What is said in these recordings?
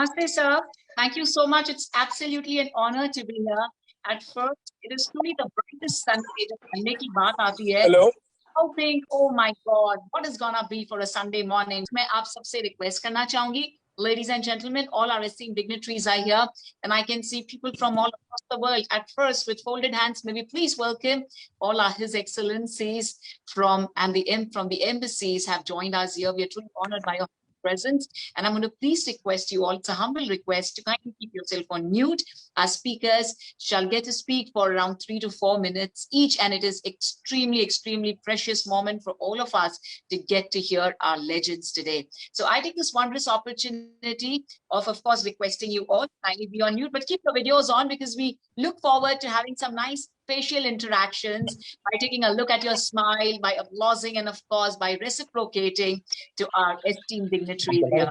Namaste, sir. Thank you so much. It's absolutely an honor to be here. At first, it is truly the brightest Sunday. जब Sunday की बात आती है, Hello. Hoping, oh my God, what is gonna be for a Sunday morning? मैं आप सबसे request करना चाहूँगी, ladies and gentlemen, all our esteemed dignitaries are here, and I can see people from all across the world. At first, with folded hands, may we please welcome all our His Excellencies from the embassies have joined us here. We are truly honored by your presence, and I'm going to please request you all, it's a humble request, to kindly keep yourself on mute. Our speakers shall get to speak for around 3 to 4 minutes each, and it is extremely precious moment for all of us to get to hear our legends today. So I take this wondrous opportunity of course requesting you all kindly be on mute, but keep the videos on, because we look forward to having some nice facial interactions by taking a look at your smile, by applauding, and of course by reciprocating to our esteemed dignitaries here.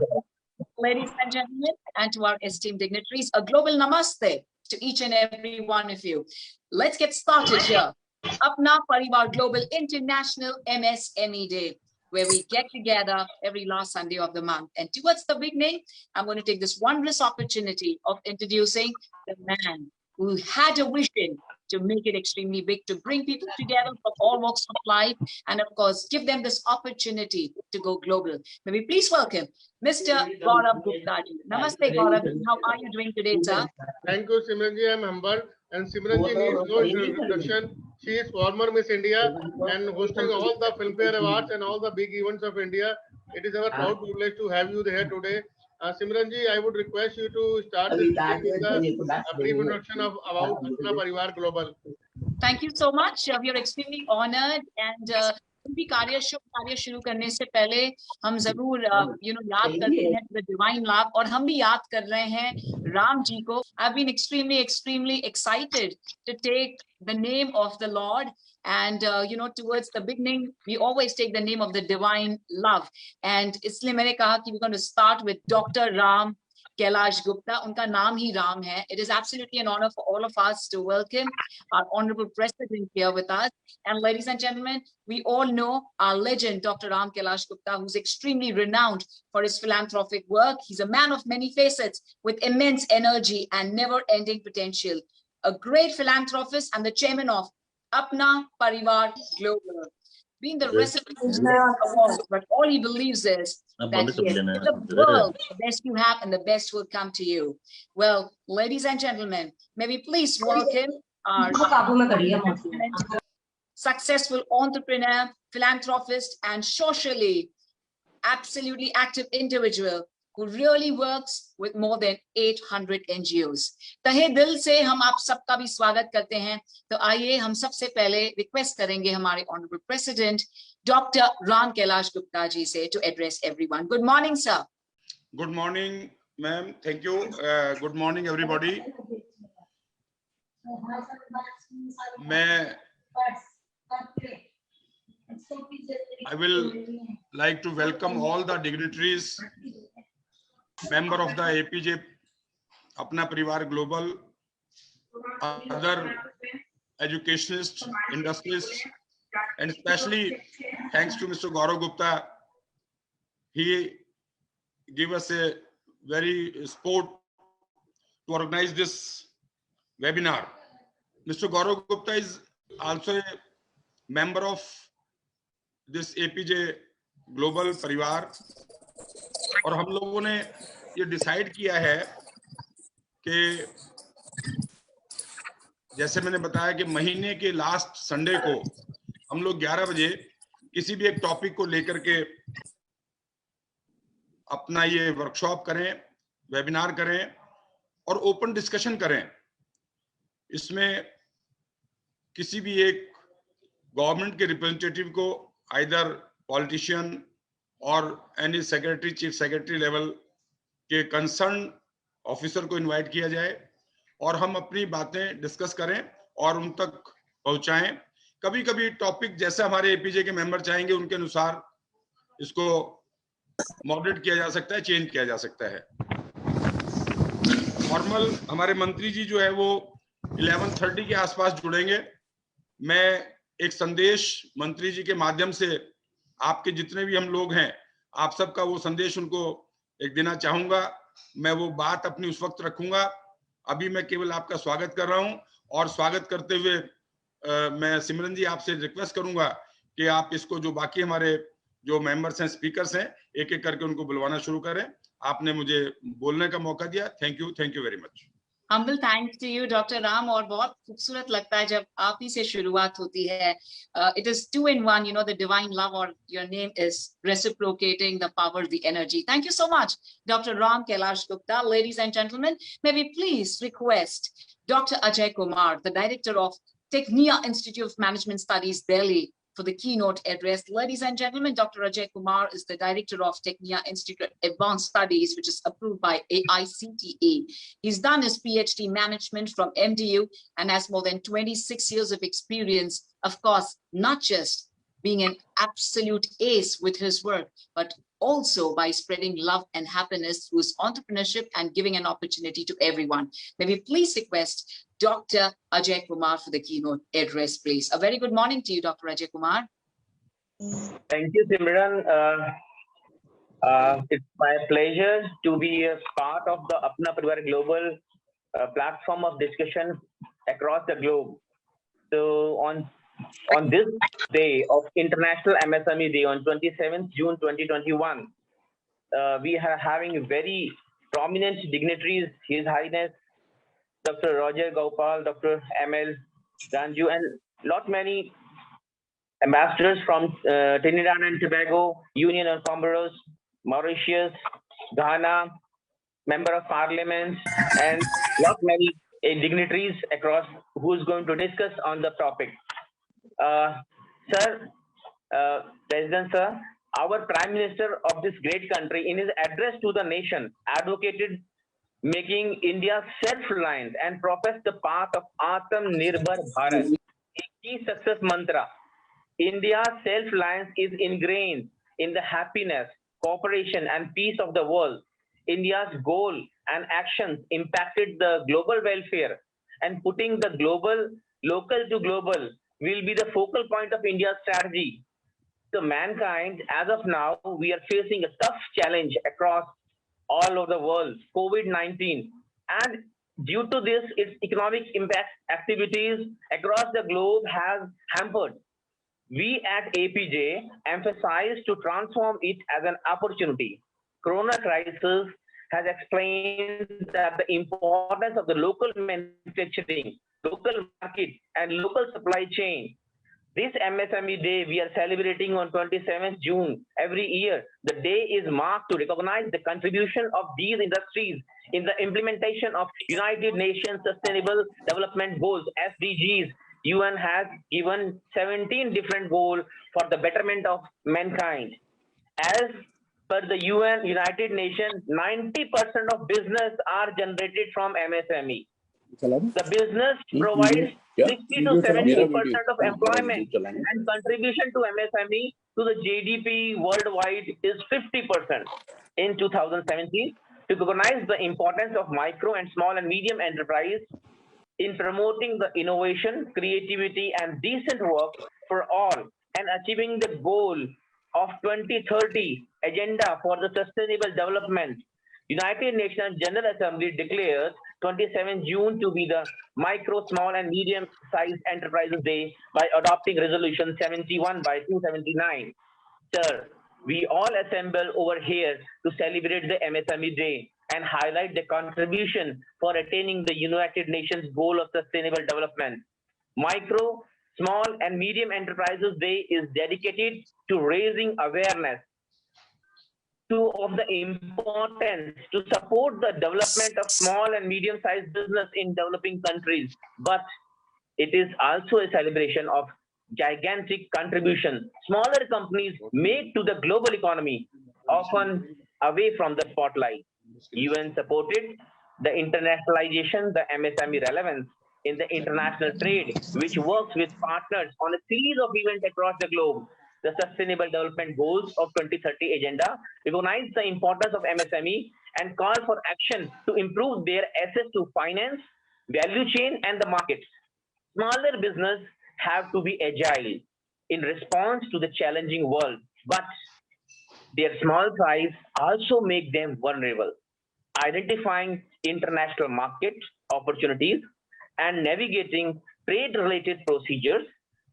Ladies and gentlemen, and to our esteemed dignitaries, a global namaste to each and every one of you. Let's get started here. Apna Parivar Global International MSME Day, where we get together every last Sunday of the month. And towards the beginning, I'm going to take this wondrous opportunity of introducing the man who had a vision to make it extremely big, to bring people together from all walks of life, and of course, give them this opportunity to go global. May we please welcome Mr. Gaurav Gupta. Namaste, Gaurav. How are you doing today, sir? Thank you, Simranji. I'm humbled. And Simranji needs no introduction. She is former Miss India and hosting all the Filmfare Awards and all the big events of India. It is our proud privilege to have you here today. Simranji, I would request you to start this with a brief introduction about Apna Parivar Global. Thank you so much. We are extremely honored, and भी कार्य शुरू करने से पहले हम जरूर याद करते हैं the divine love, और हम भी याद कर रहे हैं राम जी को. I've been extremely excited to take the name of the Lord, and towards the beginning we always take the name of the divine love, and इसलिए मैंने कहा कि we're going to start with Dr. Ram Kailash Gupta. उनका नाम ही राम है. It is absolutely an honor for all of us to welcome our honorable president here with us. And ladies and gentlemen, we all know our legend, Dr. Ram Kailash Gupta, who's extremely renowned for his philanthropic work. He's a man of many facets with immense energy and never-ending potential. A great philanthropist and the chairman of Apna Parivar Global. Being the recipient of awards, but all he believes is that yes, in the world, the best you have and the best will come to you. Well, ladies and gentlemen, may we please welcome our successful entrepreneur, philanthropist, and socially absolutely active individual who really works with more than 800 NGOs. तहे दिल से हम आप सबका भी स्वागत करते हैं. तो आइए हम सबसे पहले रिक्वेस्ट करेंगे हमारे honourable president doctor Ram Kailash Gupta ji से to address everyone. Good morning, sir. Good morning, ma'am. Thank you. Good morning, everybody. I will like to welcome all the dignitaries, member of the APJ Apna Parivar Global, other educationists, industrialists, and especially thanks to Mr. Gaurav Gupta. He gave us a very support to organize this webinar. Mr. Gaurav Gupta is also a member of this APJ Global Parivar, और हम लोगों ने ये decide किया है कि जैसे मैंने बताया कि महीने के लास्ट संडे को हम लोग 11 बजे किसी भी एक टॉपिक को लेकर के अपना ये वर्कशॉप करें, वेबिनार करें और ओपन डिस्कशन करें. इसमें किसी भी एक गवर्नमेंट के रिप्रेजेंटेटिव को, आइदर पॉलिटिशियन और any secretary, chief secretary level के कंसर्न ऑफिसर को इनवाइट किया जाए और हम अपनी बातें डिस्कस करें और उन तक पहुंचाएं. कभी कभी टॉपिक जैसे हमारे एपीजे के मेंबर चाहेंगे उनके अनुसार इसको मॉडरेट किया जा सकता है, चेंज किया जा सकता है. फॉर्मल हमारे मंत्री जी जो है वो 11:30 के आसपास जुड़ेंगे. मैं एक संदेश मंत्री जी के माध्यम से आपके जितने भी हम लोग हैं, आप सबका वो संदेश उनको एक देना चाहूंगा मैं वो बात अपनी उस वक्त रखूंगा। अभी मैं केवल आपका स्वागत कर रहा हूं, और स्वागत करते हुए मैं सिमरन जी आपसे रिक्वेस्ट करूंगा कि आप इसको जो बाकी हमारे जो मेंबर्स हैं, स्पीकर्स हैं, एक एक करके उनको बुलवाना शुरू करें। आपने मुझे बोलने का मौका दिया, thank you very much. Humble thanks to you, Dr. Ram. और बहुत खूबसूरत लगता है जब आप ही से शुरुआत होती है. It is 2 in 1, you know, the divine love, or your name is reciprocating the power, the energy. Thank you so much, Dr. Ram Kailash Gupta. Ladies and gentlemen, may we please request Dr. Ajay Kumar, the director of Technia Institute of Management Studies, Delhi, for the keynote address. Ladies and gentlemen, Dr. Ajay Kumar is the director of Technia Institute of Advanced Studies, which is approved by AICTE. He's done his PhD management from MDU and has more than 26 years of experience, of course, not just being an absolute ace with his work, but also by spreading love and happiness through his entrepreneurship and giving an opportunity to everyone. May we please request Dr. Ajay Kumar for the keynote address, please. A very good morning to you, Dr. Ajay Kumar. Thank you, Simran. It's my pleasure to be a part of the Apna Parivar Global platform of discussion across the globe. So on this day of International MSME Day on 27th June 2021, we are having very prominent dignitaries, His Highness Dr. Roger Gopal, Dr. ML Ganju, and lot many ambassadors from Trinidad and Tobago, Union of COMOROS, Mauritius, Ghana, Member of Parliament, and lot many dignitaries across who is going to discuss on the topic. Sir, President Sir, our Prime Minister of this great country, in his address to the nation, advocated making India self-reliant and professed the path of Atmanirbhar Bharat, a key success mantra. India's self-reliance is ingrained in the happiness, cooperation, and peace of the world. India's goal and actions impacted the global welfare, and putting the global, local to global will be the focal point of India's strategy. So mankind, as of now, we are facing a tough challenge across all over the world, COVID-19. And due to this, its economic impact activities across the globe has hampered. We at APJ emphasize to transform it as an opportunity. Corona crisis has explained that the importance of the local manufacturing, local market, and local supply chain. This MSME Day we are celebrating on 27th June every year. The day is marked to recognize the contribution of these industries in the implementation of United Nations Sustainable Development Goals, SDGs. UN has given 17 different goals for the betterment of mankind. As per the UN, United Nations, 90% of business are generated from MSME. The business provides 60 to 70% of employment, and contribution to MSME to the GDP worldwide is 50%. In 2017, to recognize the importance of micro and small and medium enterprise in promoting the innovation, creativity, and decent work for all, and achieving the goal of 2030 Agenda for the Sustainable Development, United Nations General Assembly declares 27 June to be the Micro, Small, and Medium-Sized Enterprises Day by adopting Resolution 71 by 279. Sir, we all assemble over here to celebrate the MSME Day and highlight the contribution for attaining the United Nations Goal of Sustainable Development. Micro, Small, and Medium Enterprises Day is dedicated to raising awareness of the importance to support the development of small and medium-sized business in developing countries. But it is also a celebration of gigantic contribution smaller companies make to the global economy, often away from the spotlight. UN supported the internationalization, the MSME relevance in the international trade, which works with partners on a series of events across the globe. The Sustainable Development Goals of 2030 Agenda recognize the importance of MSME and call for action to improve their access to finance, value chain, and the markets. Smaller business have to be agile in response to the challenging world, but their small size also make them vulnerable. identifying international market opportunities and navigating trade-related procedures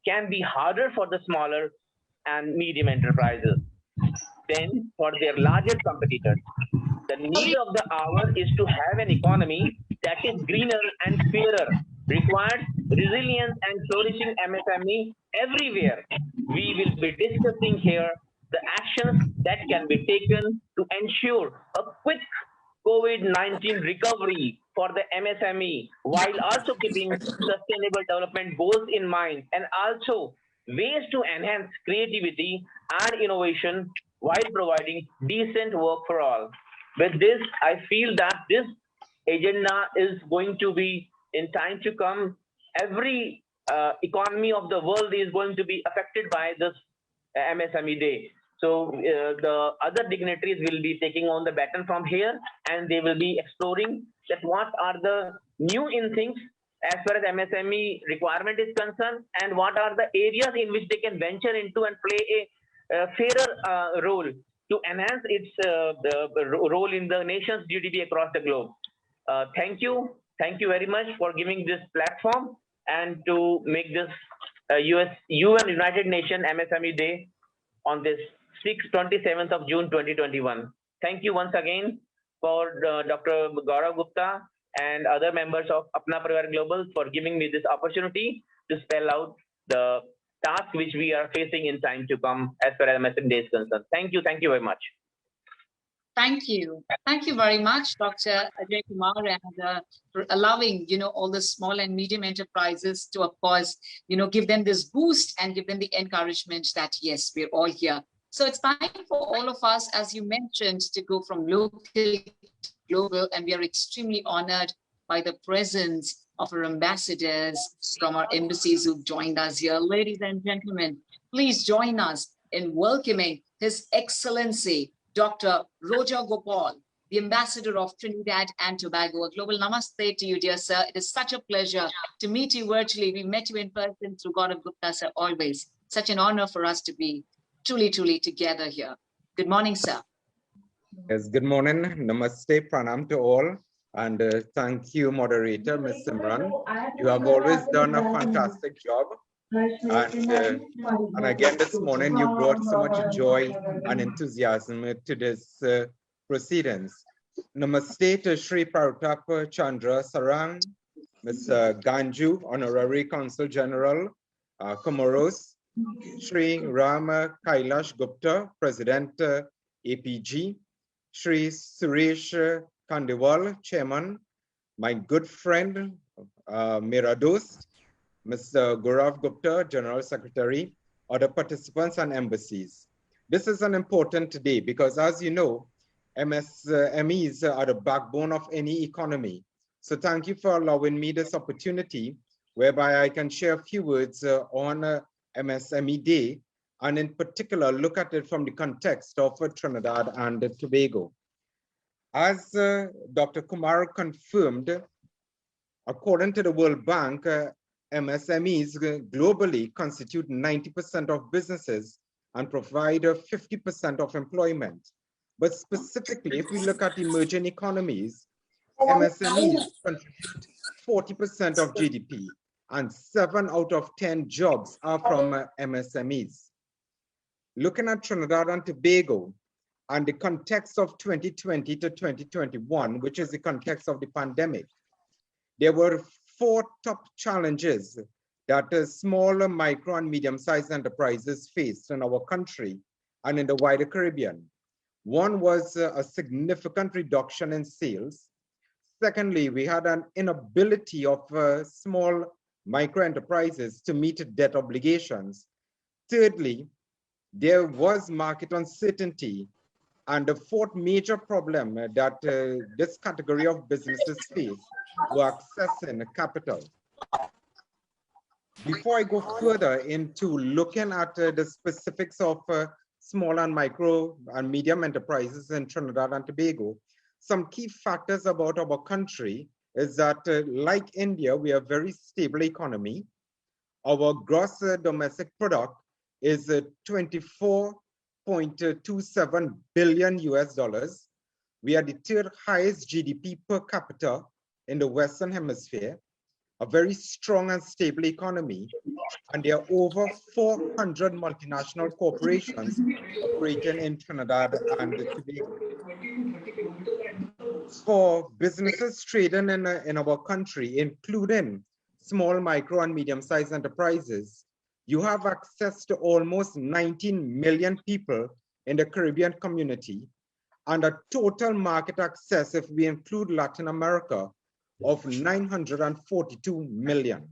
can be harder for the smaller and medium enterprises than for their larger competitors. The need of the hour is to have an economy that is greener and fairer, requires resilience and flourishing MSME everywhere. We will be discussing here the actions that can be taken to ensure a quick COVID-19 recovery for the MSME while also keeping sustainable development goals in mind, and also ways to enhance creativity and innovation while providing decent work for all. With this, I feel that this agenda is going to be in time to come. Every economy of the world is going to be affected by this MSME Day. So the other dignitaries will be taking on the baton from here, and they will be exploring that what are the new in things as far as MSME requirement is concerned, and what are the areas in which they can venture into and play a fairer role to enhance its role in the nation's GDP across the globe. Thank you very much for giving this platform and to make this UN United Nations MSME Day on this 27th of June 2021. Thank you once again for Dr. Gaurav Gupta and other members of Apna Parivar Global for giving me this opportunity to spell out the task which we are facing in time to come as far as MSME Day is concerned. Thank you very much. Thank you very much, Dr. Ajay Kumar, and for allowing all the small and medium enterprises to, of course, give them this boost and give them the encouragement that yes, we're all here. So it's time for all of us, as you mentioned, to go from local to global, and we are extremely honored by the presence of our ambassadors from our embassies who've joined us here. Ladies and gentlemen, please join us in welcoming His Excellency Dr. Roger Gopal, the Ambassador of Trinidad and Tobago. A global namaste to you, dear sir. It is such a pleasure to meet you virtually. We met you in person through Gaurav Gupta, sir, always. Such an honor for us to be truly together here. Good morning, sir. Yes, good morning. Namaste, pranam to all. And thank you, moderator, Ms. Simran. You have always done a fantastic job. And again, this morning, you brought so much joy and enthusiasm to this proceedings. Namaste to Shri Pratap Chandra Sarangi, Ms. Ganju, Honorary Consul General, COMOROS, Shri Ram Kailash Gupta, President APG, Shri Suresh Khandelwal, Chairman, my good friend, Mera Dost, Mr. Gaurav Gupta, General Secretary, other participants and embassies. This is an important day because, as you know, MSMEs are the backbone of any economy. So thank you for allowing me this opportunity whereby I can share a few words on MSME Day, and in particular, look at it from the context of Trinidad and Tobago. As Dr. Kumar confirmed, according to the World Bank, MSMEs globally constitute 90% of businesses and provide 50% of employment. But specifically, if we look at emerging economies, MSMEs contribute 40% of GDP, and 7 out of 10 jobs are from MSMEs. Looking at Trinidad and Tobago and the context of 2020 to 2021, which is the context of the pandemic, there were 4 top challenges that small, micro, and medium-sized enterprises faced in our country and in the wider Caribbean. One was a significant reduction in sales. Secondly, we had an inability of small micro enterprises to meet debt obligations. Thirdly, there was market uncertainty. And the 4th major problem that this category of businesses face were accessing capital. Before I go further into looking at the specifics of small and micro and medium enterprises in Trinidad and Tobago, some key factors about our country is that, like India, we are a very stable economy. Our gross domestic product is 24.27 billion US dollars, We are the third highest GDP per capita in the Western Hemisphere, a very strong and stable economy, and there are over 400 multinational corporations operating in Trinidad and Tobago. For businesses trading in our country, including small, micro, and medium-sized enterprises, you have access to almost 19 million people in the Caribbean community and a total market access, if we include Latin America, of 942 million.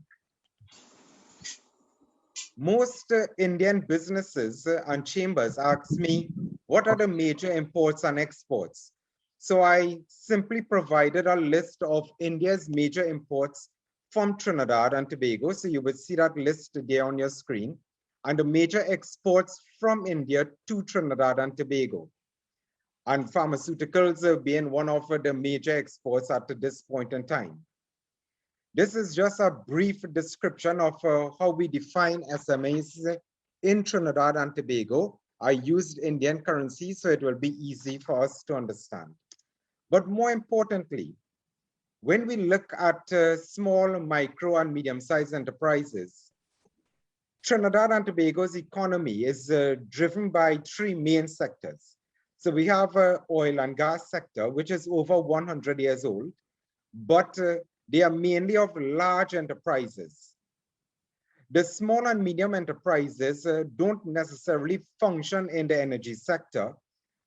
Most Indian businesses and chambers ask me, what are the major imports and exports? So I simply provided a list of India's major imports from Trinidad and Tobago. So you will see that list there on your screen, and the major exports from India to Trinidad and Tobago. And pharmaceuticals being one of the major exports at this point in time. This is just a brief description of how we define SMEs in Trinidad and Tobago. I used Indian currency, so it will be easy for us to understand. But more importantly, when we look at small, micro, and medium-sized enterprises, Trinidad and Tobago's economy is driven by three main sectors. So we have oil and gas sector, which is over 100 years old, but they are mainly of large enterprises. The small and medium enterprises don't necessarily function in the energy sector,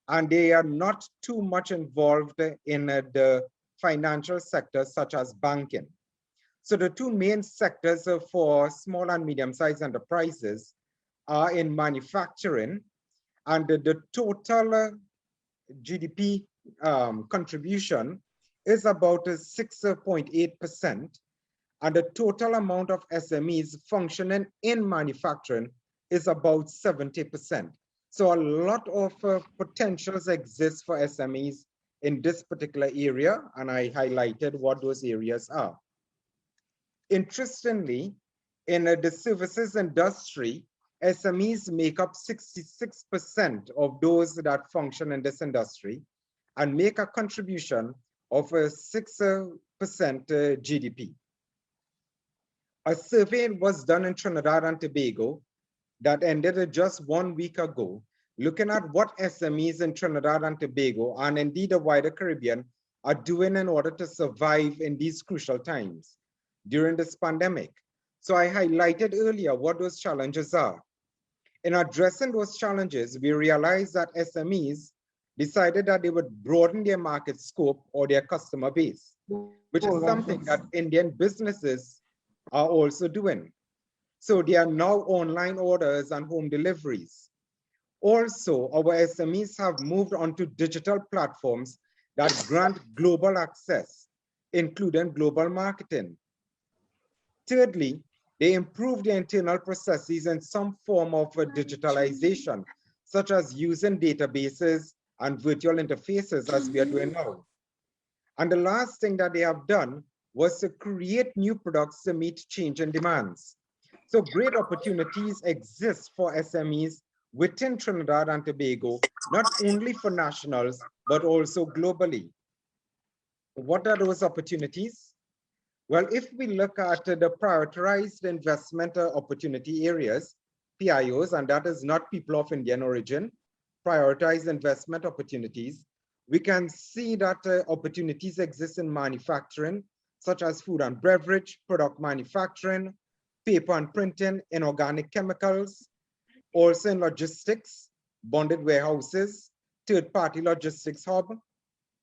and they are not too much involved in the financial sector, such as banking. So the two main sectors for small and medium-sized enterprises are in manufacturing, and the total GDP contribution is about 6.8%, and the total amount of SMEs functioning in manufacturing is about 70%. So a lot of potentials exist for SMEs in this particular area, and I highlighted what those areas are. Interestingly, in the services industry, SMEs make up 66% of those that function in this industry and make a contribution of 6% GDP. A survey was done in Trinidad and Tobago that ended just 1 week ago, looking at what SMEs in Trinidad and Tobago and indeed the wider Caribbean are doing in order to survive in these crucial times during this pandemic. So I highlighted earlier what those challenges are. In addressing those challenges, we realized that SMEs decided that they would broaden their market scope or their customer base, which is something that Indian businesses are also doing. So there are now online orders and home deliveries. Also, our SMEs have moved onto digital platforms that grant global access, including global marketing. Thirdly, they improve their internal processes in some form of digitalization, such as using databases and virtual interfaces as we are doing now. And the last thing that they have done was to create new products to meet changing demands. So great opportunities exist for SMEs within Trinidad and Tobago, not only for nationals, but also globally. What are those opportunities? Well, if we look at the prioritized investment opportunity areas, PIOs, and that is not people of Indian origin, prioritized investment opportunities, we can see that opportunities exist in manufacturing, such as food and beverage, product manufacturing, paper and printing, inorganic chemicals, also in logistics, bonded warehouses, third-party logistics hub,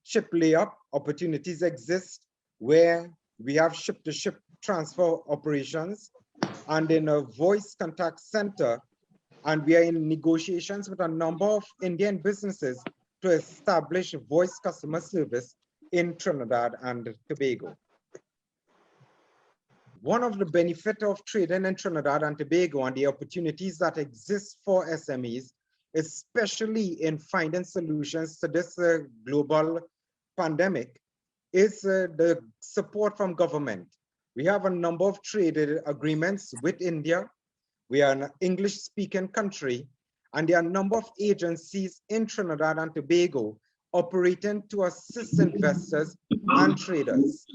ship layup opportunities exist where we have ship-to-ship transfer operations, and in a voice contact center, and we are in negotiations with a number of Indian businesses to establish voice customer service in Trinidad and Tobago. One of the benefits of trading in Trinidad and Tobago and the opportunities that exist for SMEs, especially in finding solutions to this global pandemic, is the support from government. We have a number of trade agreements with India. We are an English-speaking country, and there are a number of agencies in Trinidad and Tobago operating to assist investors and traders.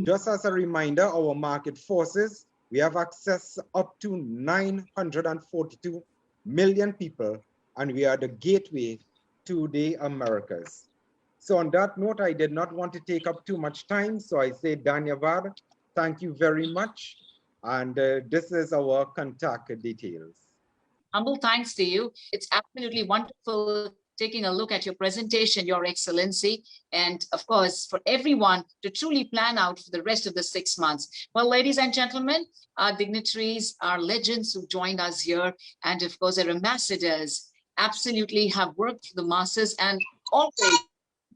Just as a reminder, our market forces, we have access up to 942 million people, and we are the gateway to the Americas. So on that note, I did not want to take up too much time, so I say Dhanyavad, thank you very much, and this is our contact details. Humble thanks to you. It's absolutely wonderful taking a look at your presentation, Your Excellency, and of course, for everyone to truly plan out for the rest of the 6 months. Well, ladies and gentlemen, our dignitaries, our legends who joined us here, and of course, our ambassadors absolutely have worked for the masses and always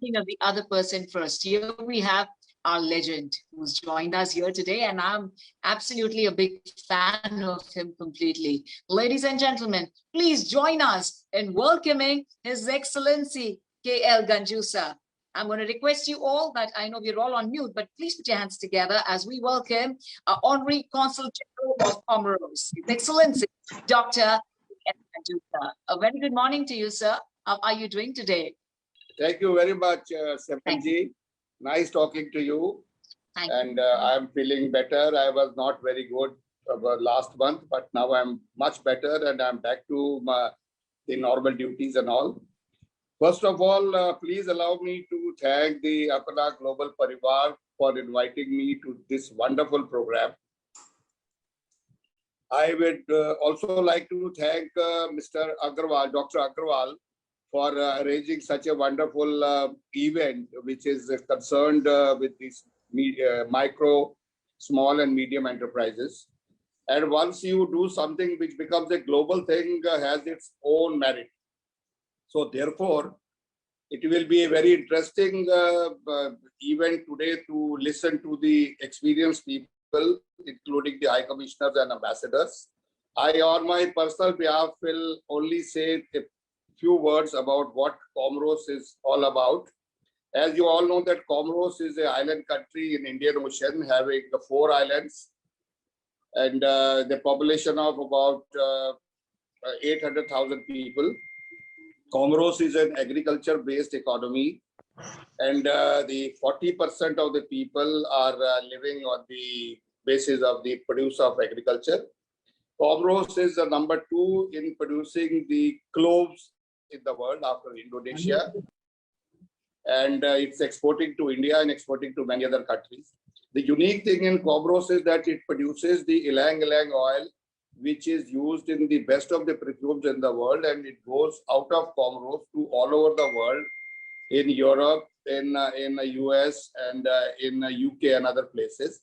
thinking of the other person first. Here we have our legend who's joined us here today, and I'm absolutely a big fan of him completely. Ladies and gentlemen, please join us in welcoming His Excellency KL Ganju sir. I'm going to request you all that I know we're all on mute, but please put your hands together as we welcome our Honorary Consul General of COMOROS, His Excellency Dr. Ganju sir. A very good morning to you, sir. How are you doing today? Thank you very much, Sarangi. Nice talking to you. And I'm feeling better. I was not very good last month, but now I'm much better and I'm back to the normal duties and all. First of all, please allow me to thank the Apana Global Parivar for inviting me to this wonderful program. I would also like to thank Mr. Agarwal, Dr. Agarwal, for arranging such a wonderful event, which is concerned with these micro, small and medium enterprises. And once you do something which becomes a global thing, has its own merit. So therefore, it will be a very interesting event today to listen to the experienced people, including the High Commissioners and Ambassadors. I, on my personal behalf, will only say a few words about what COMOROS is all about. As you all know that COMOROS is an island country in Indian Ocean having 4 islands and the population of about 800,000 people. COMOROS is an agriculture-based economy, and the 40% of the people are living on the basis of the produce of agriculture. COMOROS is the number 2 in producing the cloves in the world after Indonesia, and it's exporting to India and exporting to many other countries. The unique thing in COMOROS is that it produces the ylang-ylang oil, which is used in the best of the perfumes in the world, and it goes out of COMOROS to all over the world, in Europe, in the US, and in UK and other places,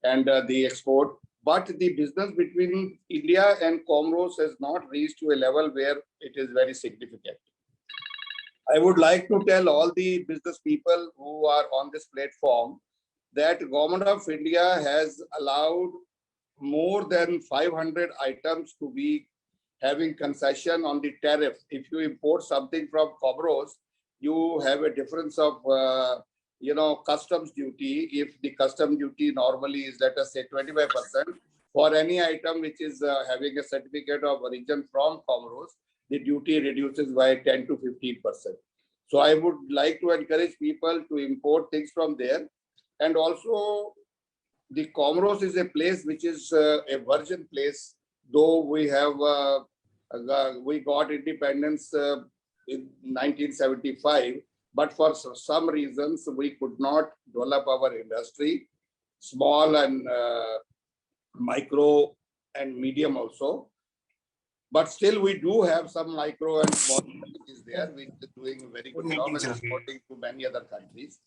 and the export. But the business between India and COMOROS has not reached to a level where it is very significant. I would like to tell all the business people who are on this platform that the Government of India has allowed more than 500 items to be having concession on the tariff. If you import something from COMOROS, you have a difference of customs duty. If the custom duty normally is, let us say, 25%, for any item which is having a certificate of origin from COMOROS, the duty reduces by 10 to 15%. So I would like to encourage people to import things from there. And also, the COMOROS is a place which is a virgin place, though we have we got independence in 1975. But for some reasons, we could not develop our industry, small and micro and medium also. But still, we do have some micro and small industries there, which is doing very good job and exporting to many other countries.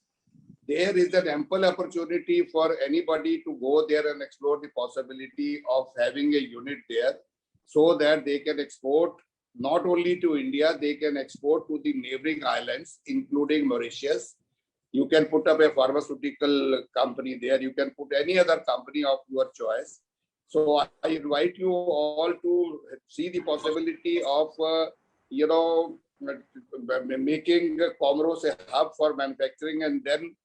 There is an ample opportunity for anybody to go there and explore the possibility of having a unit there, so that they can export not only to India, they can export to the neighboring islands, including Mauritius. You can put up a pharmaceutical company there. You can put any other company of your choice. So I invite you all to see the possibility of, making COMOROS a hub for manufacturing, and then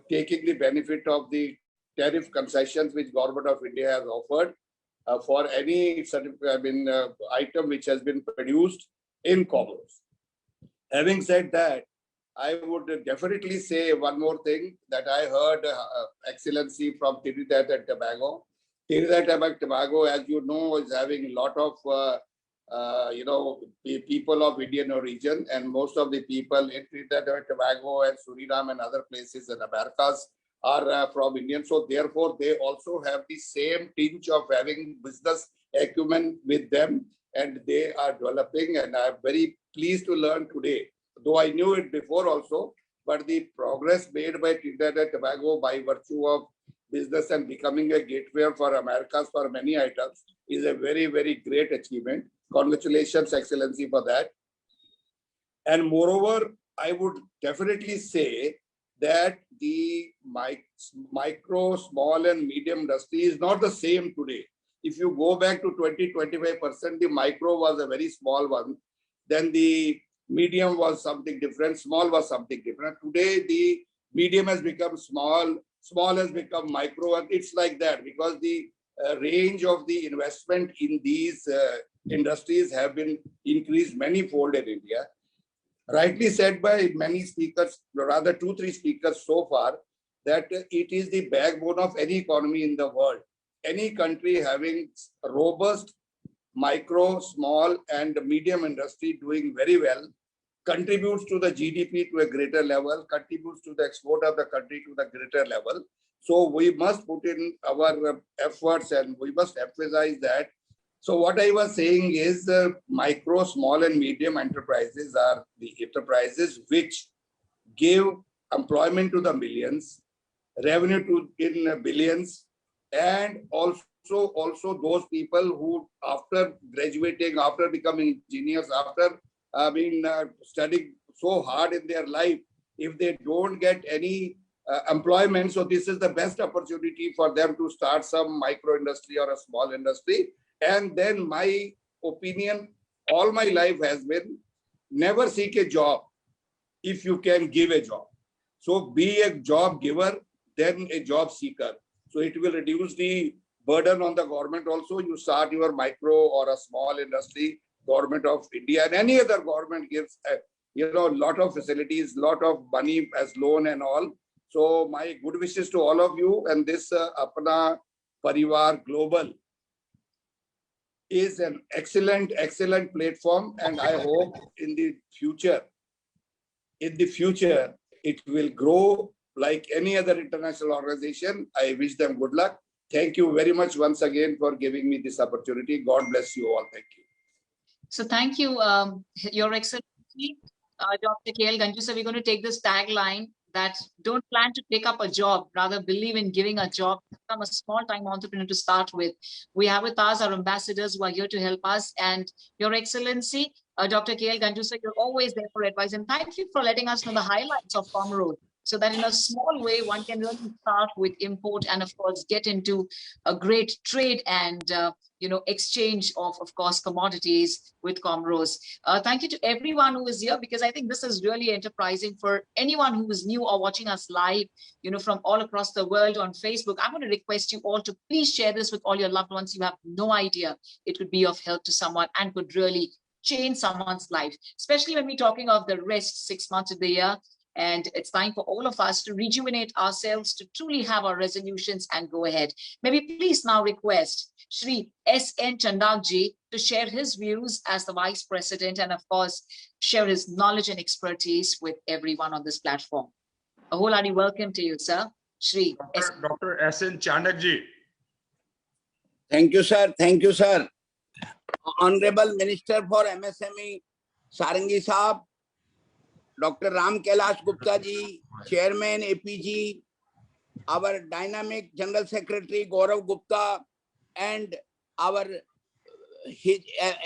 taking the benefit of the tariff concessions which Government of India has offered for any item which has been produced in COMOROS. Having said that, I would definitely say one more thing that I heard, Excellency, from Trinidad and Tobago. Trinidad and Tobago, as you know, is having a lot of people of Indian origin, and most of the people in Trinidad and Tobago and Suriname and other places in Americas are from Indian. So therefore, they also have the same tinge of having business acumen with them, and they are developing. And I'm very pleased to learn today, though I knew it before also, but the progress made by Trinidad and Tobago by virtue of business and becoming a gateway for Americas for many items is a very, very great achievement. Congratulations, Excellency, for that. And moreover, I would definitely say that the micro, small and medium industry is not the same today. If you go back to 20-25%, the micro was a very small one. Then the medium was something different, small was something different. Today, the medium has become small, small has become micro, and it's like that because the range of the investment in these industries have been increased many-fold in India. Rightly said by many speakers, rather 2-3 speakers so far, that it is the backbone of any economy in the world. Any country having robust micro, small and medium industry doing very well contributes to the GDP to a greater level, contributes to the export of the country to the greater level. So we must put in our efforts and we must emphasize that. So what I was saying is micro, small and medium enterprises are the enterprises which give employment to the millions, revenue to in billions, and also those people who after graduating, after becoming engineers, after studying so hard in their life, if they don't get any employment, so this is the best opportunity for them to start some micro industry or a small industry. And then my opinion all my life has been, never seek a job if you can give a job. So be a job giver, then a job seeker. So it will reduce the burden on the government also. You start your micro or a small industry, government of India and any other government gives a lot of facilities, lot of money as loan and all. So my good wishes to all of you, and this Apna Parivar Global is an excellent platform, and I hope in the future it will grow like any other international organization. I wish them good luck. Thank you very much once again for giving me this opportunity. God bless you all. Thank you. So thank you, Your Excellency, Dr. K.L. Ganju. So we're going to take this tagline that don't plan to take up a job, rather believe in giving a job, become a small-time entrepreneur to start with. We have with us our ambassadors who are here to help us. And Your Excellency, Dr. K.L. Ganju, so you're always there for advice. And thank you for letting us know the highlights of COMOROS, so that in a small way, one can really start with import and, of course, get into a great trade and, exchange of course, commodities with COMOROS. Thank you to everyone who is here, because I think this is really enterprising for anyone who is new or watching us live, from all across the world on Facebook. I'm going to request you all to please share this with all your loved ones. You have no idea it could be of help to someone and could really change someone's life, especially when we're talking of the rest 6 months of the year. And it's time for all of us to rejuvenate ourselves, to truly have our resolutions and go ahead. Maybe please now request Shri S.N. Chandakji to share his views as the Vice President and, of course, share his knowledge and expertise with everyone on this platform. A wholehearty welcome to you, sir. Shri Dr. S.N. Chandakji. Thank you, sir. Thank you, sir. Honorable Minister for MSME, Sarangi Saab, Dr. Ram Kailash Gupta ji, Chairman APG, our dynamic General Secretary Gaurav Gupta, and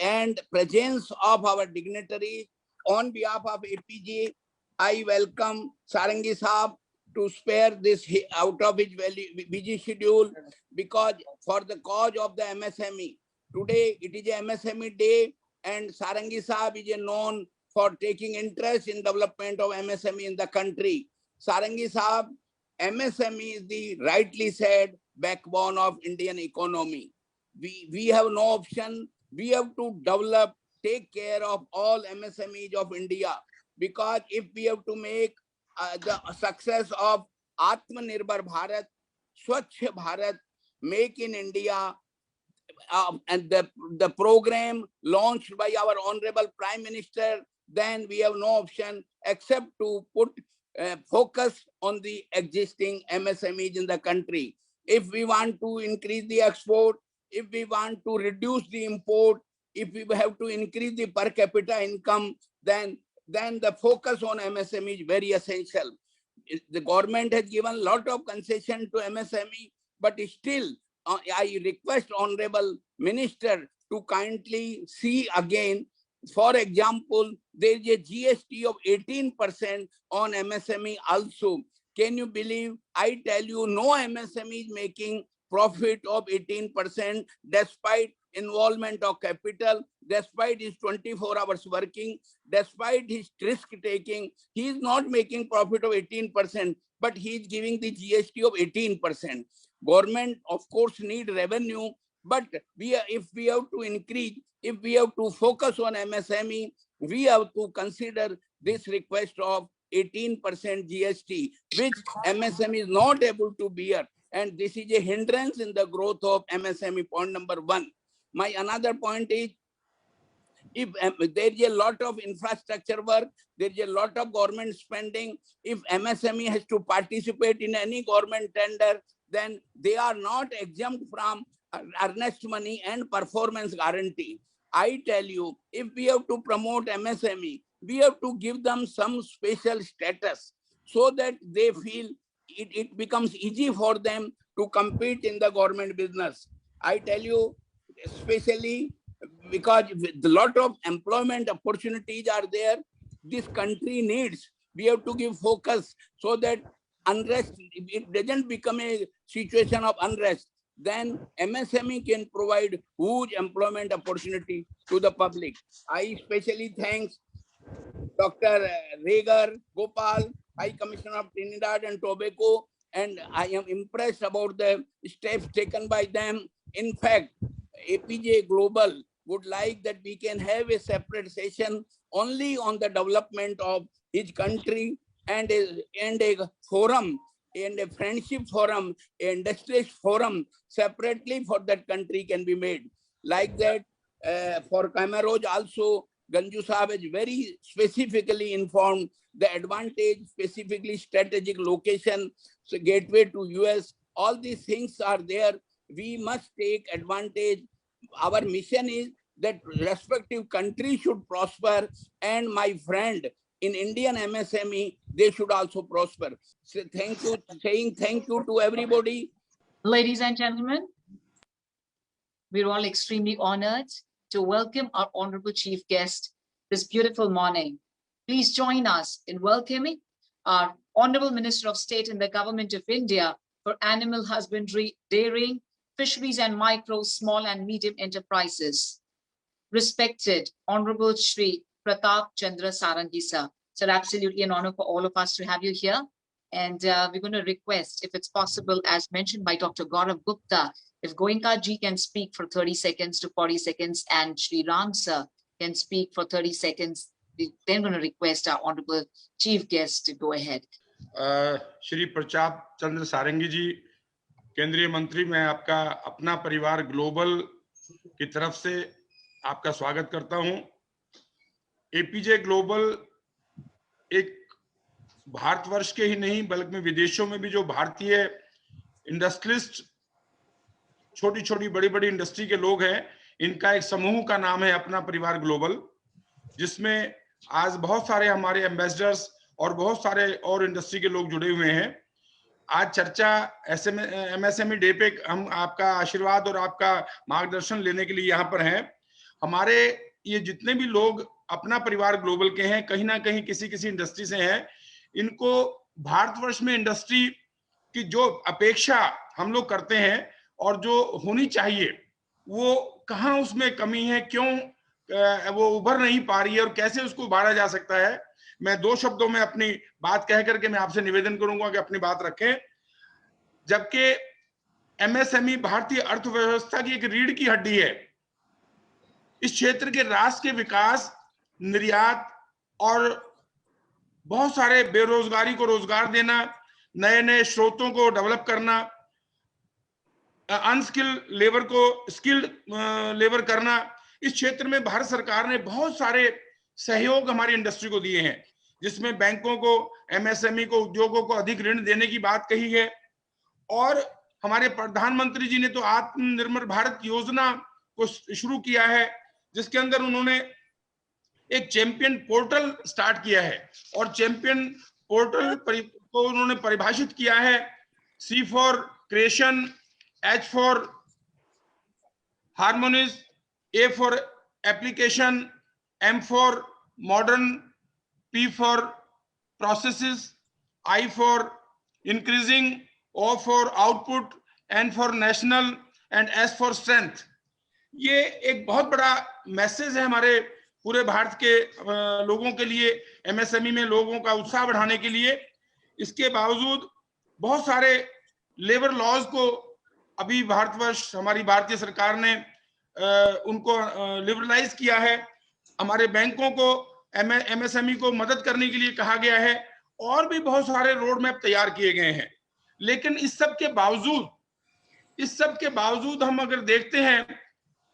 and presence of our dignitaries on behalf of APG, I welcome Sarangi Saab to spare this out of his busy schedule, because for the cause of the MSME. Today it is a MSME day, and Sarangi Saab is known for taking interest in development of MSME in the country. Sarangi Saab, MSME is the rightly said backbone of Indian economy. We have no option. We have to develop, take care of all MSMEs of India. because if we have to make the success of Atmanirbhar Bharat, Swachh Bharat, Make in India, and the program launched by our Honorable Prime Minister, then we have no option except to put focus on the existing MSMEs in the country. If we want to increase the export, if we want to reduce the import, if we have to increase the per capita income, then the focus on MSME is very essential. The government has given a lot of concession to MSME, but still I request Honorable Minister to kindly see again. For example, there is a GST of 18% on MSME also. Can you believe? I tell you, no MSME is making profit of 18% despite involvement of capital, despite his 24 hours working, despite his risk taking. He is not making profit of 18%, but he is giving the GST of 18%. Government, of course, need revenue, but if we have to increase, if we have to focus on MSME, we have to consider this request of 18% GST, which MSME is not able to bear. And this is a hindrance in the growth of MSME, point number one. My another point is, if there is a lot of infrastructure work, there is a lot of government spending. If MSME has to participate in any government tender, then they are not exempt from earnest money and performance guarantee. I tell you, if we have to promote MSME, we have to give them some special status so that they feel it becomes easy for them to compete in the government business. I tell you, especially because a lot of employment opportunities are there, this country needs. We have to give focus so that unrest, it doesn't become a situation of unrest. Then MSME can provide huge employment opportunity to the public. I especially thank Dr. Regar Gopal, High Commissioner of Trinidad and Tobago, and I am impressed about the steps taken by them. In fact, APJ Global would like that we can have a separate session only on the development of his country, and a forum, and a friendship forum, an industrial forum separately for that country can be made. Like that, for COMOROS also, Ganju Sahab is very specifically informed the advantage, specifically strategic location, so gateway to US, all these things are there. We must take advantage. Our mission is that respective countries should prosper, and my friend, in Indian MSME, they should also prosper. So thank you, saying thank you to everybody. Ladies and gentlemen, we're all extremely honored to welcome our honorable chief guest this beautiful morning. Please join us in welcoming our Honorable Minister of State in the Government of India for Animal Husbandry, Dairying, Fisheries and Micro, Small and Medium Enterprises, respected Honorable Shri Pratap Chandra Sarangi, sir. Sir, absolutely an honor for all of us to have you here. And we're going to request, if it's possible, as mentioned by Dr. Gaurav Gupta, if Goenka ji can speak for 30 seconds to 40 seconds and Shri Ram sir can speak for 30 seconds, then going to request our Honorable Chief Guest to go ahead. Shri Pratap Chandra Sarangi जी, केंद्रीय मंत्री, मैं आपका अपना परिवार global की तरफ से आपका स्वागत करता हूं। एपीजे ग्लोबल एक भारतवर्ष के ही नहीं बल्कि विदेशों में भी जो भारतीय इंडस्ट्रियलिस्ट, छोटी छोटी बड़ी बड़ी इंडस्ट्री के लोग हैं, इनका एक समूह का नाम है अपना परिवार ग्लोबल, जिसमें आज बहुत सारे हमारे एम्बेसडर्स और बहुत सारे और इंडस्ट्री के लोग जुड़े हुए हैं। आज चर्चा MSME डे पे हम आपका आशीर्वाद और आपका मार्गदर्शन लेने के लिए यहाँ पर हैं। हमारे ये जितने भी लोग अपना परिवार ग्लोबल के हैं, कहीं ना कहीं किसी किसी इंडस्ट्री से हैं। इनको भारतवर्ष में इंडस्ट्री की जो अपेक्षा हम लोग करते हैं और जो होनी चाहिए, वो कहाँ उसमें कमी है, क्यों वो उभर नहीं पा रही है और कैसे उसको उभारा जा सकता है। मैं दो शब्दों में अपनी बात कह करके मैं आपसे निवेदन करूंगा कि अपनी बात रखें। जबकि MSME भारतीय अर्थव्यवस्था की एक रीढ़ की हड्डी है। इस क्षेत्र के राष्ट्र के विकास, निर्यात और बहुत सारे बेरोजगारी को रोजगार देना, नए नए स्रोतों को डेवलप करना, अनस्किल्ड लेबर को स्किल्ड लेबर करना। इस क्षेत्र में भारत सरकार ने बहुत सारे सहयोग हमारी इंडस्ट्री को दिए हैं, जिसमें बैंकों को, एमएसएमई को, उद्योगों को अधिक ऋण देने की बात कही है। और हमारे प्रधानमंत्री जी ने तो आत्मनिर्भर भारत योजना को शुरू किया है, जिसके अंदर उन्होंने एक चैंपियन पोर्टल स्टार्ट किया है। और चैंपियन पोर्टल को उन्होंने परिभाषित किया है, C for creation, H for harmonies, A for application, M for modern, P for processes, I for increasing, O for output, N for national and S for strength. ये एक बहुत बड़ा मैसेज है हमारे पूरे भारत के लोगों के लिए, एमएसएमई में लोगों का उत्साह बढ़ाने के लिए। इसके बावजूद बहुत सारे लेबर लॉज को अभी भारतवर्ष, हमारी भारतीय सरकार ने उनको लिबरलाइज किया है। हमारे बैंकों को, एमएसएमई को मदद करने के लिए कहा गया है, और भी बहुत सारे रोड मैप तैयार किए गए हैं। लेकिन इस सब के बावजूद हम अगर देखते हैं,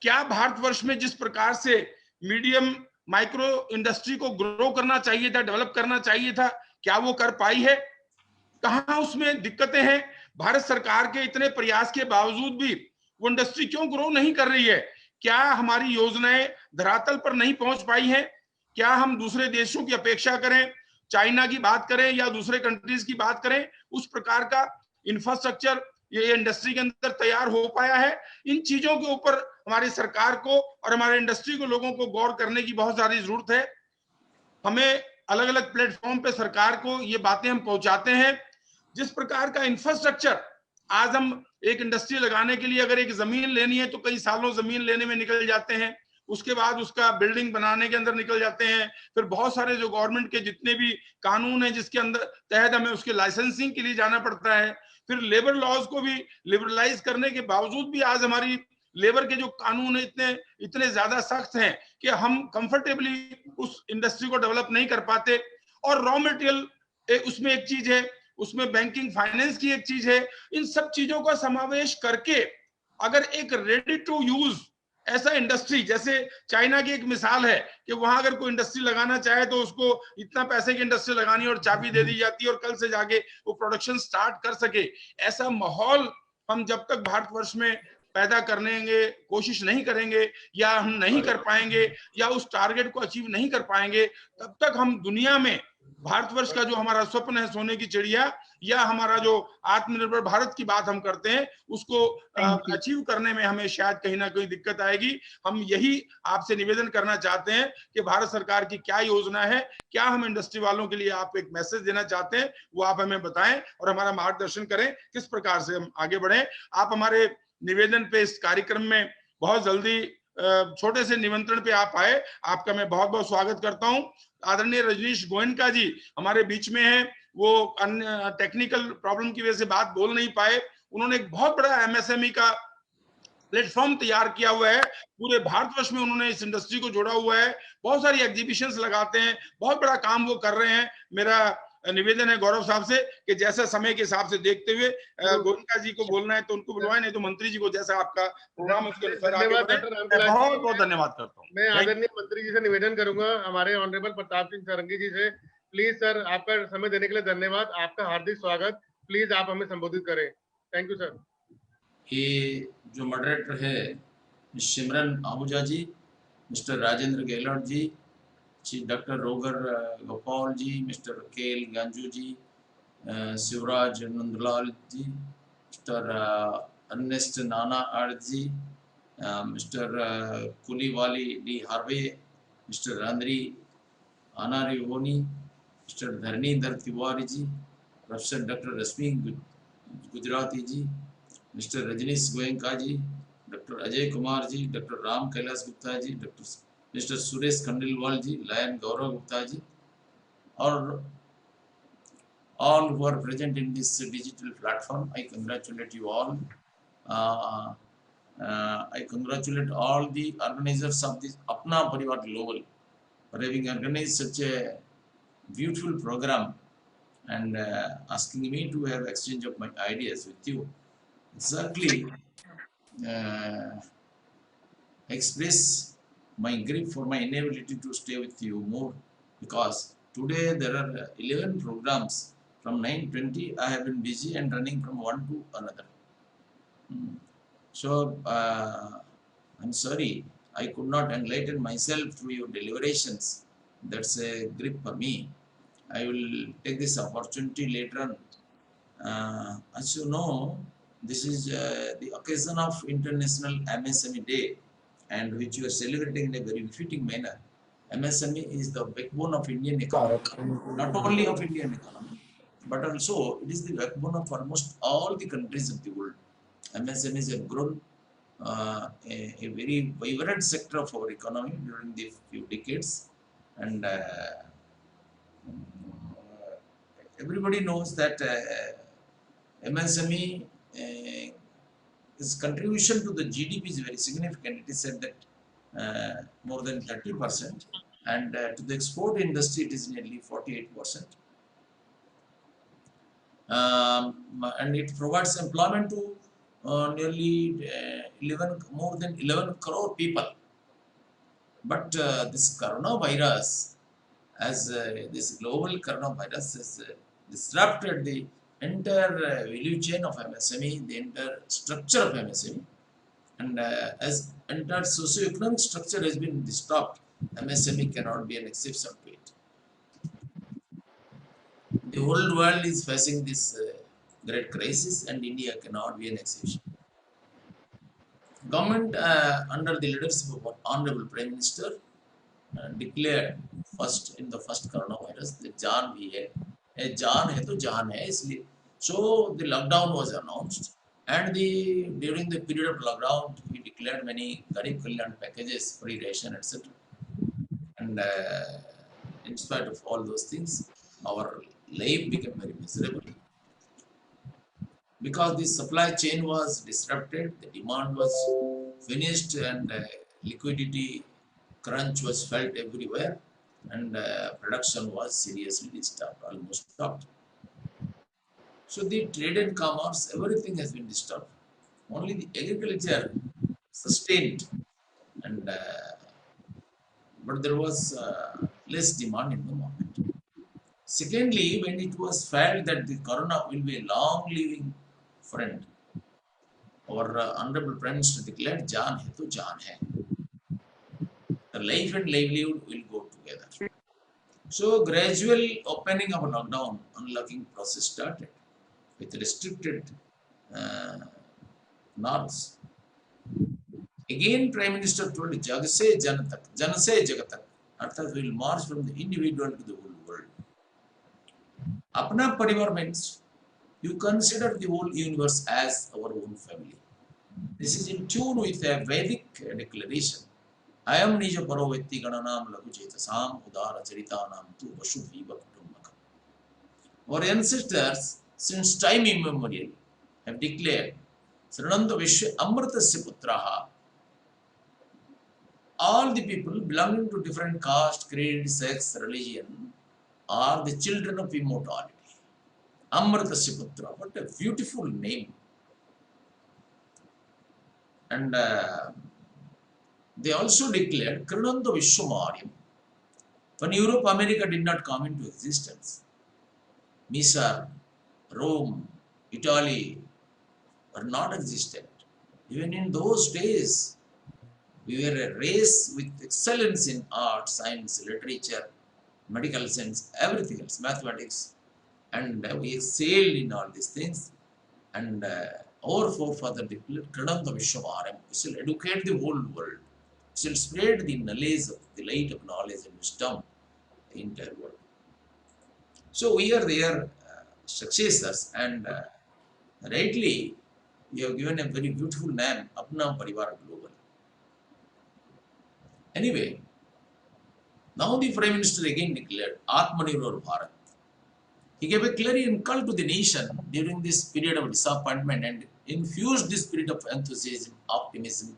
क्या भारतवर्ष में जिस प्रकार से मीडियम माइक्रो इंडस्ट्री को ग्रो करना चाहिए था, डेवलप करना चाहिए था, क्या वो कर पाई है? कहां उसमें दिक्कतें हैं? भारत सरकार के इतने प्रयास के बावजूद भी वो इंडस्ट्री क्यों ग्रो नहीं कर रही है? क्या हमारी योजनाएं धरातल पर नहीं पहुंच पाई हैं? क्या हम दूसरे देशों की अपेक्षा करें, चाइना की बात करें या दूसरे कंट्रीज की बात करें, उस प्रकार का इंफ्रास्ट्रक्चर ये इंडस्ट्री के अंदर तैयार हो पाया है? इन चीजों के ऊपर हमारी सरकार को और हमारे इंडस्ट्री को, लोगों को गौर करने की बहुत सारी जरूरत है। हमें अलग अलग प्लेटफॉर्म पे सरकार को ये बातें हम पहुंचाते हैं। जिस प्रकार का इंफ्रास्ट्रक्चर आज हम एक इंडस्ट्री लगाने के लिए, अगर एक जमीन लेनी है तो कई सालों जमीन लेने में निकल जाते हैं, उसके बाद उसका बिल्डिंग बनाने के अंदर निकल जाते हैं, फिर बहुत सारे जो गवर्नमेंट के जितने भी कानून है जिसके अंदर तहत हमें उसके लाइसेंसिंग के लिए जाना पड़ता है, फिर लेबर लॉज को भी लिबरलाइज करने के बावजूद भी आज हमारी लेबर के जो कानून है इतने ज्यादा सख्त हैं कि हम कंफर्टेबली उस इंडस्ट्री को डेवलप नहीं कर पाते। और रॉ मटेरियल उसमें एक चीज है, उसमें बैंकिंग फाइनेंस की एक चीज है। इन सब चीजों का समावेश करके अगर एक रेडी टू यूज ऐसा इंडस्ट्री, जैसे चाइना की एक मिसाल है कि वहां अगर कोई इंडस्ट्री लगाना चाहे तो उसको इतना पैसे की इंडस्ट्री लगानी और चाबी दे दी जाती है और कल से जाके वो प्रोडक्शन स्टार्ट कर सके, ऐसा माहौल हम जब तक भारतवर्ष में पैदा करने कोशिश नहीं करेंगे या हम नहीं कर पाएंगे या उस टारगेट को अचीव नहीं कर पाएंगे, तब तक हम दुनिया में भारतवर्ष का जो हमारा स्वप्न है सोने की चिड़िया, या हमारा जो आत्मनिर्भर भारत की बात हम करते हैं, उसको अचीव करने में हमें शायद कहीं ना कहीं दिक्कत आएगी। हम यही आपसे निवेदन करना चाहते हैं कि भारत सरकार की क्या योजना है, क्या हम इंडस्ट्री वालों के लिए आप एक मैसेज देना चाहते हैं, वो आप हमें बताएं और हमारा मार्गदर्शन करें किस प्रकार से हम आगे बढ़ें। आप हमारे निवेदन पे इस कार्यक्रम में बहुत जल्दी छोटे से निमंत्रण पे आप आए, आपका मैं बहुत बहुत स्वागत करता हूं। आदरणीय रजनीश गोयनका जी हमारे बीच में हैं, वो अन्य टेक्निकल प्रॉब्लम की वजह से बात बोल नहीं पाए। उन्होंने एक बहुत बड़ा एमएसएमई का प्लेटफॉर्म तैयार किया हुआ है, पूरे भारतवर्ष में उन्होंने इस इंडस्ट्री को जोड़ा हुआ है, बहुत सारी एग्जीबिशंस लगाते हैं, बहुत बड़ा काम वो कर रहे हैं। मेरा निवेदन है गौरव साहब से कि जैसा समय के हिसाब से देखते हुए गोयनका जी को बोलना है तो उनको बुलवाएं, नहीं तो मंत्री जी को जैसा आपका प्रोग्राम उसके अनुसार आगे बढ़े। बहुत बहुत धन्यवाद करता हूँ। मैं आदरणीय मंत्री जी से निवेदन करूंगा, हमारे ऑनरेबल प्रताप सिंह सारंगी जी से, प्लीज सर आपका समय देने के लिए धन्यवाद, आपका हार्दिक स्वागत, प्लीज आप हमें संबोधित करें। Thank you sir. ये जो मॉडरेटर है Simran Ahuja ji, mister Rajendra Gehlot ji, doctor Roger Gopal ji, mister K L Ganju ji, Shivraj Nandlal ji, mister Ernest Nana Art ji, mister Coulibaly D Harvey, mister Randrianarivony, mister Dharanidhar Tiwari ji, professor doctor Rashmi Gujarati ji, mister Rajnish Goenka ji, doctor Ajay Kumar ji, doctor Ram Kailash Gupta ji, doctor mister Suresh Khandelwal ji, lion Gaurav Gupta ji, और all who are present in this digital platform. I congratulate you all. I congratulate all the organizers of this Apna Parivar Global for having organized such a beautiful program and asking me to have exchange of my ideas with you. Exactly express my grief for my inability to stay with you more, because today there are 11 programs from 9:20. I have been busy and running from one to another. So I'm sorry I could not enlighten myself through your deliberations. That's a grief for me. I will take this opportunity later on. As you know, this is the occasion of International MSME Day, and which you are celebrating in a very befitting manner. MSME is the backbone of Indian economy, not only of Indian economy, but also it is the backbone of almost all the countries of the world. MSMEs have grown a very vibrant sector of our economy during the few decades, and everybody knows that MSME its contribution to the GDP is very significant. It is said that more than 30%, and to the export industry it is nearly 48%. And it provides employment to nearly more than 11 crore people. But this coronavirus, as this global coronavirus has disrupted the entire value chain of MSME, the entire structure of MSME, and as entire socio-economic structure has been disturbed, MSME cannot be an exception to it. The whole world is facing this great crisis, and India cannot be an exception. Government under the leadership of Honorable Prime Minister declared in the first coronavirus the जान भी है, जान है तो जान है इसलिए. So the lockdown was announced, and during the period of lockdown we declared many Garib Kalyan packages, free ration, etc. And in spite of all those things, our life became very miserable, because the supply chain was disrupted, the demand was finished, and liquidity crunch was felt everywhere, and production was seriously disturbed, almost stopped. So the trade and commerce, everything has been disturbed. Only the agriculture sustained, and but there was less demand in the market. Secondly, when it was felt that the corona will be a long-living friend, our Honorable Prime Minister declared, "Jaan hai to jaan hai." The life and livelihood will go together. So gradual opening of a lockdown, unlocking process started with restricted norms. Again, Prime Minister told, "Jag se jan tak, jan se jagat tak." Arthat will march from the individual to the whole world. Apna parivar means you consider the whole universe as our own family. This is in tune with a Vedic declaration. I am Nija Parovetti Gananam Lagujetasam Udara Charitanam Tu Vashuviva Kutumbakam. Our ancestors, since time immemorial, have declared Sarananda Vishwa Amritasya Putraha. All the people belonging to different caste, creed, sex, religion are the children of immortality. Amritasya Putra. What a beautiful name. And they also declared Krinanda Vishwamaryam. When Europe, America did not come into existence, Misa, Rome, Italy were not existent. Even in those days, we were a race with excellence in art, science, literature, medical science, everything else, mathematics, and we excelled in all these things. And our forefather declared Krinanda Vishwamaryam. We shall educate the whole world. Shall spread the knowledge of the light of knowledge and wisdom the entire world. So we are their successors, and rightly you have given a very beautiful name, Apna Parivar Global. Anyway, now the Prime Minister again declared Atmanirbhar Bharat. He gave a clarion call to the nation during this period of disappointment and infused this spirit of enthusiasm, optimism,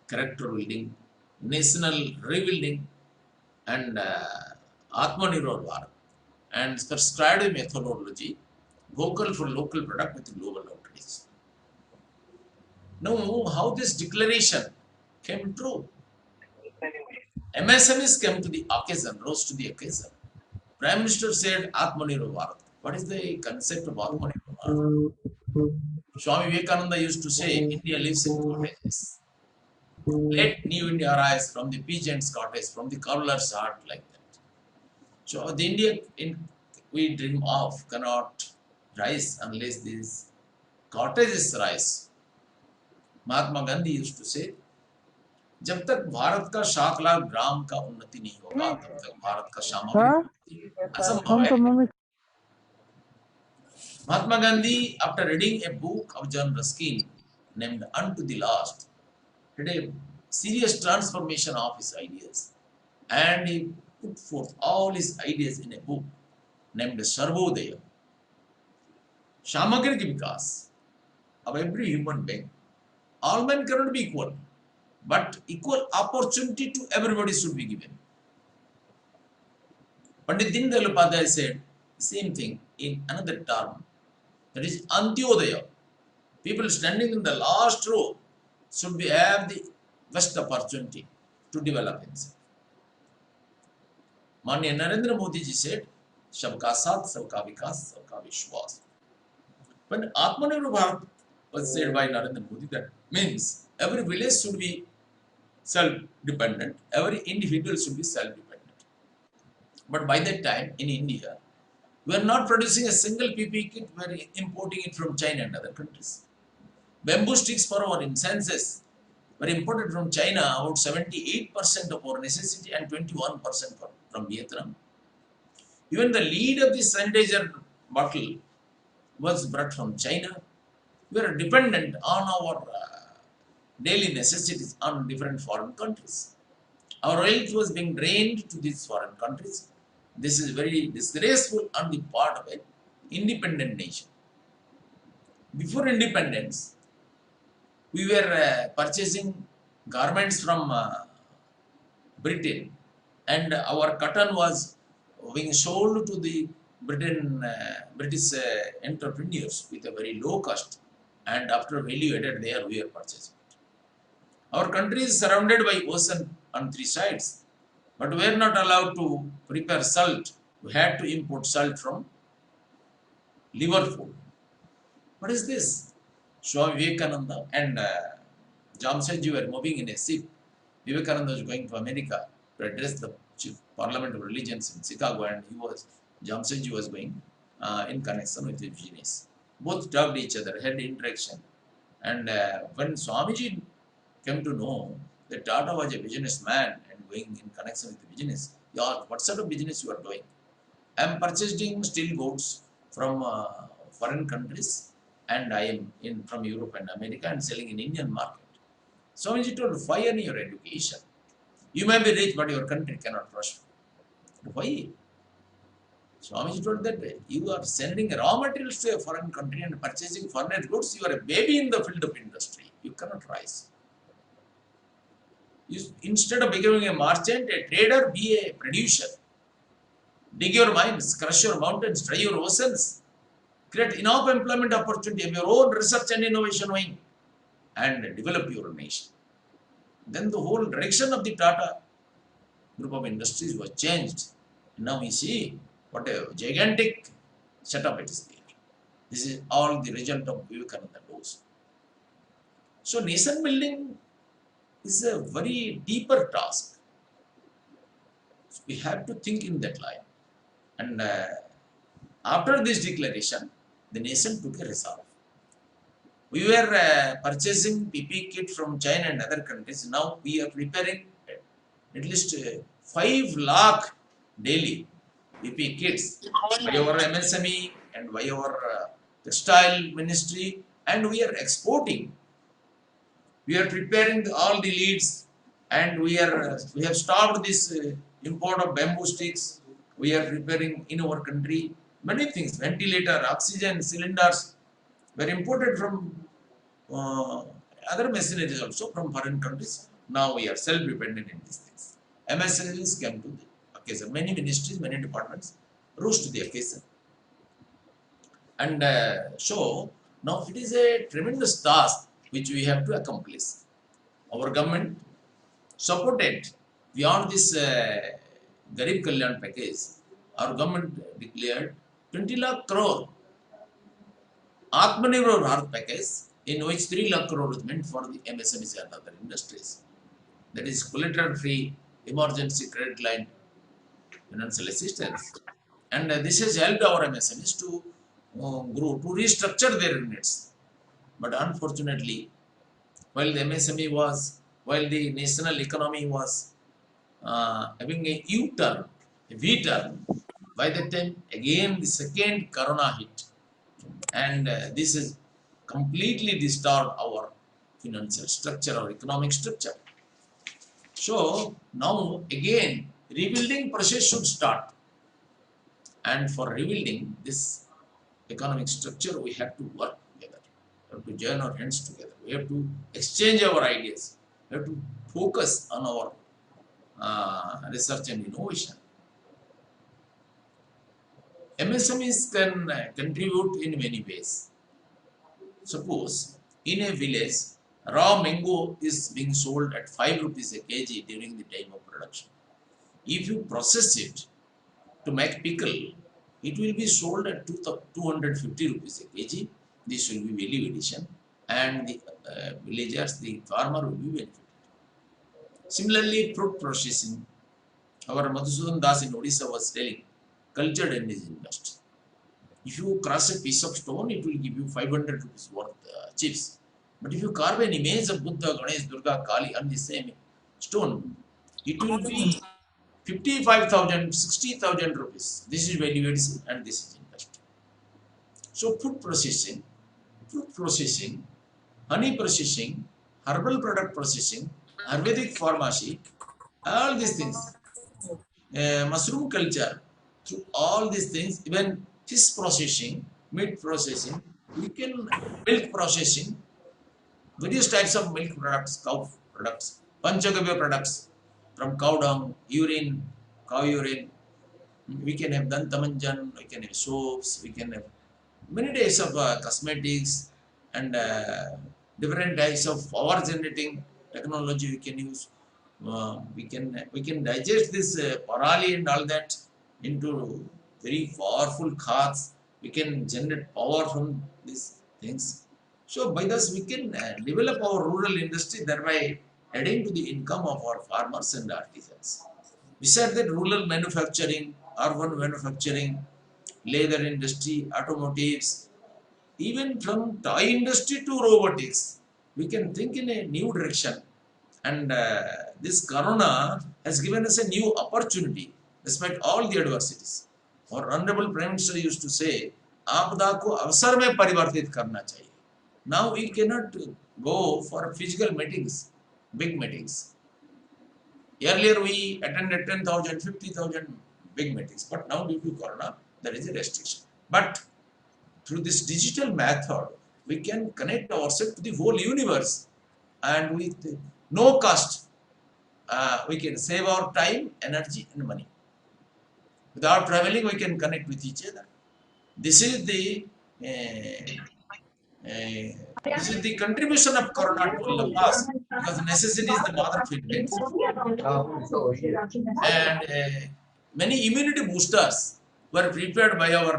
character building, national rebuilding, and Atmanirbhar Bharat. and prescribed a methodology, vocal for local product with global outreach. Now, how this declaration came true? MSMEs came to the occasion, rose to the occasion. Prime Minister said, Atmanirbhar Bharat. What is the concept of Atmanirbhar Bharat? Swami Vivekananda used to say, India lives in cottages. Let new India arise from the peasant's cottage, from the cobbler's heart, like that. So the India we dream of cannot rise unless these cottages rise. Mahatma Gandhi used to say, जब तक भारत का 7 लाख ग्राम का उन्नति नहीं होगा तब तक भारत का सामग्री असंभव है. Mahatma Gandhi, after reading a book of John Ruskin named Unto the Last, had a serious transformation of his ideas, and he put forth all his ideas in a book named Sarvodaya. Samagric vikas of every human being. All men cannot be equal, but equal opportunity to everybody should be given. Pandit Dindayal Upadhyay said the same thing in another term, that is Antyodaya. People standing in the last row should have the best opportunity to develop himself. Manya Narendra Modi ji said, Sabka Saath, Sabka Vikas, Sabka Vishwas. When Atmanirbhar Bharat was said by Narendra Modi, that means every village should be self-dependent, every individual should be self-dependent. But by that time in India, we are not producing a single PPE kit, we are importing it from China and other countries. Bamboo sticks for our incenses were imported from China, about 78% of our necessity and 21% from Vietnam. Even the lead of the sanitizer bottle was brought from China. We are dependent on our daily necessities on different foreign countries. Our wealth was being drained to these foreign countries. This is very disgraceful on the part of an independent nation. Before independence, we were purchasing garments from Britain, and our cotton was being sold to the British entrepreneurs with a very low cost, and after value added there we are purchasing it. Our country is surrounded by ocean on 3 sides, but we are not allowed to prepare salt. We had to import salt from Liverpool. What is this? Swami Vivekananda and Jamshedji were moving in a ship. Vivekananda was going to America to address the Chief Parliament of Religions in Chicago, and Jamshedji was going in connection with the business. Both talked each other, had interaction. And when Swamiji came to know that Tata was a businessman and going in connection with the business, he asked, what sort of business you are doing? I am purchasing steel goods from foreign countries, and I am from Europe and America and selling in Indian market. Swamiji told, why on your education? You may be rich, but your country cannot prosper. Why? Swamiji told that you are sending raw materials to a foreign country and purchasing foreign goods. You are a baby in the field of industry. You cannot rise. You, instead of becoming a merchant, a trader, be a producer. Dig your mines, crush your mountains, dry your oceans. Create enough employment opportunity, have your own research and innovation wing, and develop your nation. Then the whole direction of the Tata group of industries was changed. Now we see what a gigantic setup it is there. This is all the result of Vivekananda laws. So nation building is a very deeper task. So we have to think in that line. And after this declaration, the nation took a resolve. We were purchasing PPE kit from China and other countries. Now we are preparing at least 5 lakh daily PPE kits by our MSME and by our textile ministry, and we are exporting. We are preparing all the leads, and we have stopped this import of bamboo sticks. We are preparing in our country many things, ventilator, oxygen cylinders were imported from other machineries also from foreign countries. Now we are self-dependent in these things. MSMEs came to the occasion. Many ministries, many departments rose to the occasion. And so now it is a tremendous task which we have to accomplish. Our government supported beyond this Garib Kalyan package. Our government declared 20 lakh crore Atmanirbhar Bharat package, in which 3 lakh crore is meant for the MSMEs and other industries. That is collateral-free emergency credit line financial assistance. And this has helped our MSMEs to grow, to restructure their units. But unfortunately, while the MSME was, while the national economy was having a U-turn, a V-turn, by that time again the second corona hit, and this has completely disturbed our financial structure, our economic structure. So now again rebuilding process should start, and for rebuilding this economic structure we have to work together, we have to join our hands together, we have to exchange our ideas, we have to focus on our research and innovation. MSMEs can contribute in many ways. Suppose in a village, raw mango is being sold at 5 rupees a kg during the time of production. If you process it to make pickle, it will be sold at 250 rupees a kg. This will be value addition, and the villagers, the farmer will be benefited. Similarly, fruit processing. Our Madhusudan Das in Odisha was telling, cultured end is industry. If you crush a piece of stone, it will give you 500 rupees worth chips. But if you carve an image of Buddha, Ganesh, Durga, Kali on the same stone, it will be 55,000, 60,000 rupees. This is value addition and this is industry. So food processing, honey processing, herbal product processing, Ayurvedic pharmacy, all these things, mushroom culture, through all these things, even fish processing, meat processing, we can milk processing, various types of milk products, cow products, Panchagavya products from cow dung, urine, cow urine. We can have dantamanjan, we can have soaps, we can have many types of cosmetics and different types of power generating technology we can use. We can digest this parali and all that into very powerful khads. We can generate power from these things. So by this we can develop our rural industry, thereby adding to the income of our farmers and artisans. Besides that, rural manufacturing, urban manufacturing, leather industry, automotives, even from toy industry to robotics, we can think in a new direction. And this corona has given us a new opportunity despite all the adversities. Our Honorable Prime Minister used to say, "Aapda ko avsar mein parivartit karna chahiye." Now we cannot go for physical meetings, big meetings. Earlier we attended 10,000, 50,000 big meetings, but now due to corona there is a restriction. But through this digital method, we can connect ourselves to the whole universe, and with no cost, we can save our time, energy, and money. Without traveling, we can connect with each other. This is the contribution of corona to all of us, because necessity is the mother of invention. And many immunity boosters were prepared by our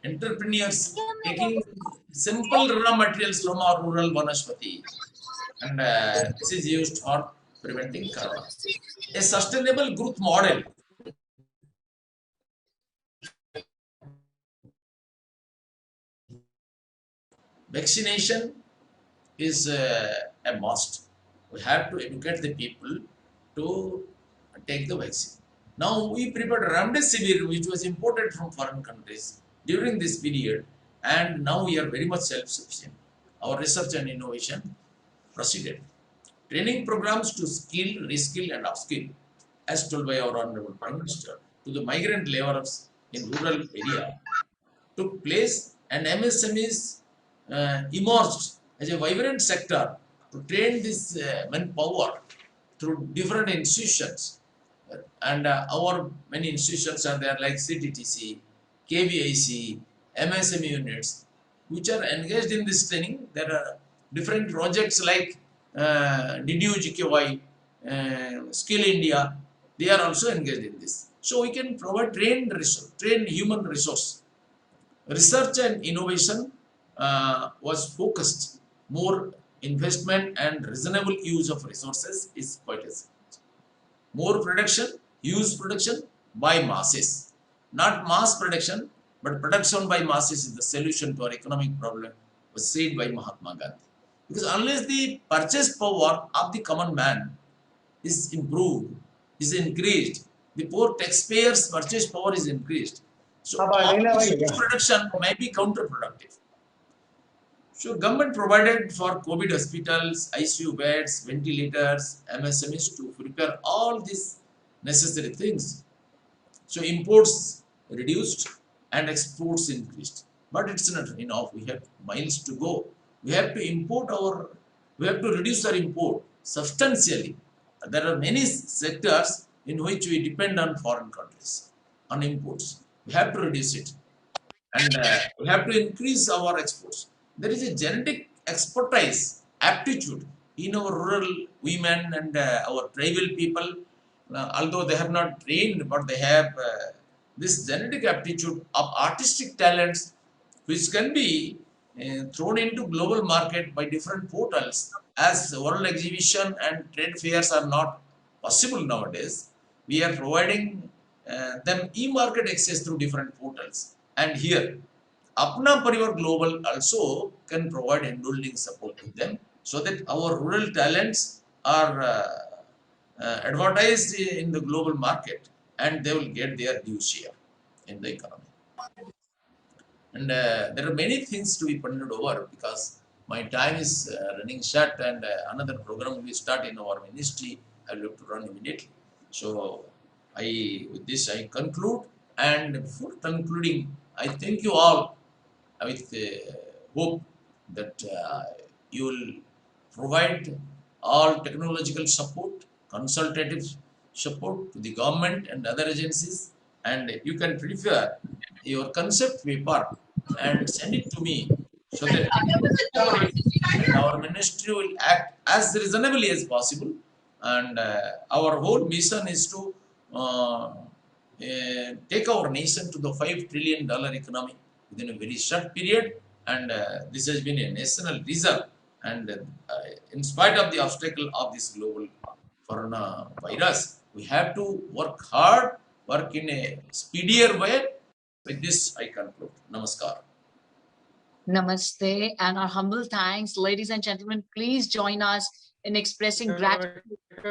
entrepreneurs, taking simple raw materials from our rural vanaspati, and this is used for preventing corona. A sustainable growth model vaccination is a must. We have to educate the people to take the vaccine. Now we prepared remdesivir, which was imported from foreign countries during this period, and now we are very much self-sufficient. Our research and innovation proceeded. Training programs to skill, reskill, and upskill, as told by our Honorable Prime Minister, to the migrant laborers in rural area took place, and MSMEs emerged as a vibrant sector to train this manpower through different institutions, and our many institutions are there like CTTC, KVIC, MSME units, which are engaged in this training. There are different projects like DDU-GKY, Skill India, they are also engaged in this. So we can provide trained human resource. Research and innovation was focused. More investment and reasonable use of resources is quite essential. More production, huge production by masses. Not mass production, but production by masses is the solution to our economic problem, was said by Mahatma Gandhi. Because unless the purchase power of the common man is improved, is increased, the poor taxpayers' purchase power is increased. So all this production may be counterproductive. So government provided for COVID hospitals, ICU beds, ventilators, MSMEs to prepare all these necessary things. So imports reduced and exports increased. But it's not enough. We have miles to go. We have to reduce our import substantially. There are many sectors in which we depend on foreign countries, on imports. We have to reduce it. And we have to increase our exports. There is a genetic expertise, aptitude in our rural women and our tribal people, although they have not trained, but they have this genetic aptitude of artistic talents, which can be thrown into global market by different portals. As world exhibition and trade fairs are not possible nowadays, we are providing them e-market access through different portals. And here, Apna Parivar Global also can provide enrolling support to them, so that our rural talents are advertised in the global market and they will get their due share in the economy. And there are many things to be pondered over, because my time is running short, and another program will start in our ministry. I will have to run immediately. So with this I conclude, and before concluding, I thank you all with hope that you will provide all technological support, consultative support to the government and other agencies, and you can prepare your concept paper and send it to me, so that our ministry will act as reasonably as possible. And our whole mission is to take our nation to the $5 trillion economy within a very short period. And this has been a national reserve. And in spite of the obstacle of this global coronavirus, we have to work hard, work in a speedier way. With this, I conclude. Namaskar. Namaste, and our humble thanks. Ladies and gentlemen, please join us in expressing gratitude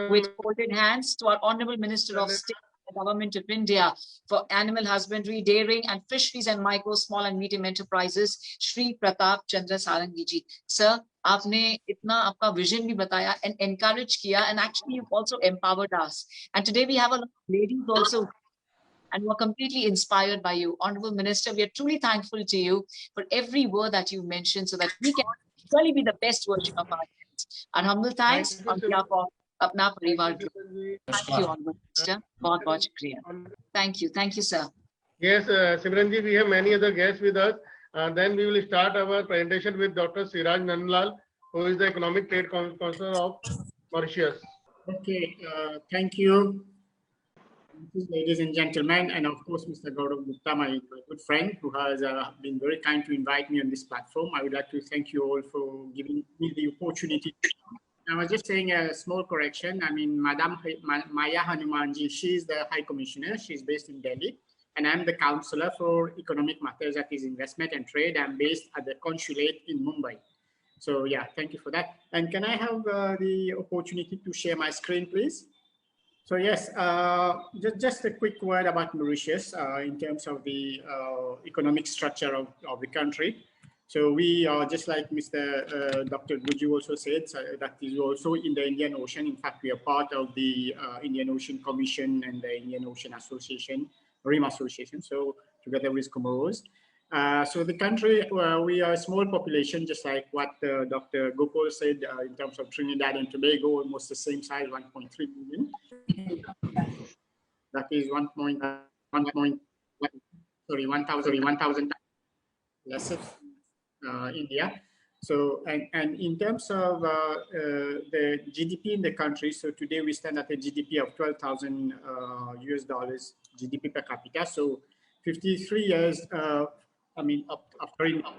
with folded hands to our Honorable Minister of State, the Government of India for Animal Husbandry, Dairying and Fisheries and Micro, Small and Medium Enterprises, Shri Pratap Chandra Sarangi ji. Sir, आपने इतना आपका vision भी बताया and encourage किया, and actually you've also empowered us. And today we have a lot of ladies also, and we're completely inspired by you. Honorable Minister, we are truly thankful to you for every word that you mentioned, so that we can really be the best version of ourselves. And humble thanks on behalf of Apna Parivar Group. Thank you, Honorable Minister. बहुत shukriya. Thank you. Thank you, sir. Yes, Simranji, we have many other guests with us. Then we will start our presentation with Dr. SEEWRAJ NUNDLALL, who is the Economic Trade Counselor of Mauritius. Okay, thank you. Ladies and gentlemen, and of course, Mr. Gaurav Gupta, my good friend, who has been very kind to invite me on this platform. I would like to thank you all for giving me the opportunity. I was just saying a small correction. I mean, Madam Maya Hanumanji, she is the High Commissioner. She's based in Delhi, and I'm the Counselor for Economic Matters, that is Investment and Trade. I'm based at the Consulate in Mumbai. So yeah, thank you for that. And can I have the opportunity to share my screen, please? So yes, just a quick word about Mauritius in terms of the economic structure of the country. So we are, just like Mr. Dr. Guju also said, that is also in the Indian Ocean. In fact, we are part of the Indian Ocean Commission and the Indian Ocean Association, Marine Association, so together with COMOROS. So the country, we are a small population, just like what Dr. GOPAUL said, in terms of Trinidad and Tobago, almost the same size, 1.3 million. That is 1,000 lesser India. So, and in terms of the GDP in the country, so today we stand at a GDP of 12,000 US dollars GDP per capita. So 53 years, I mean, after in at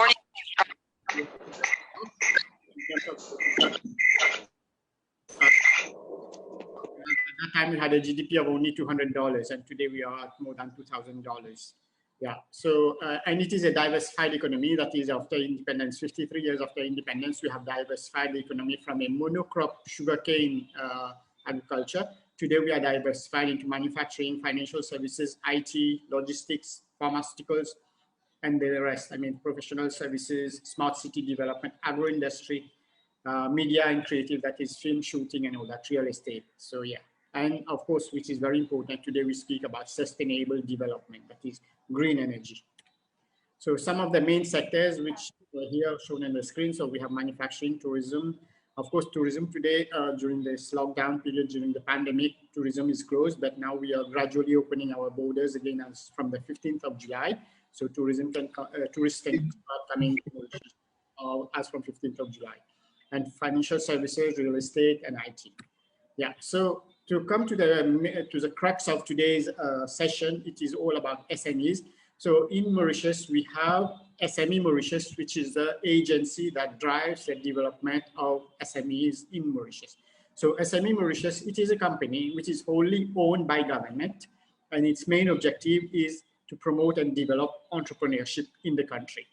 that time we had a GDP of only $200, and today we are at more than $2,000. Yeah, so, and it is a diversified economy. That is, after independence, 53 years after independence, we have diversified the economy from a monocrop sugarcane agriculture. Today, we are diversified into manufacturing, financial services, IT, logistics, pharmaceuticals, and the rest. I mean, professional services, smart city development, agro-industry, media and creative, that is film shooting and all that, real estate. So, yeah. And of course, which is very important, today we speak about sustainable development, that is green energy. So some of the main sectors which are here shown on the screen. So we have manufacturing, tourism. Of course, tourism today, during this lockdown period, during the pandemic, tourism is closed, but now we are gradually opening our borders again as from the 15th of July. So tourism can, tourists can start coming as from 15th of July. And financial services, real estate, and IT. Yeah, so to come to the crux of today's session, it is all about SMEs. So in Mauritius, we have SME Mauritius, which is the agency that drives the development of SMEs in Mauritius. So SME Mauritius, it is a company which is wholly owned by government, and its main objective is to promote and develop entrepreneurship in the country.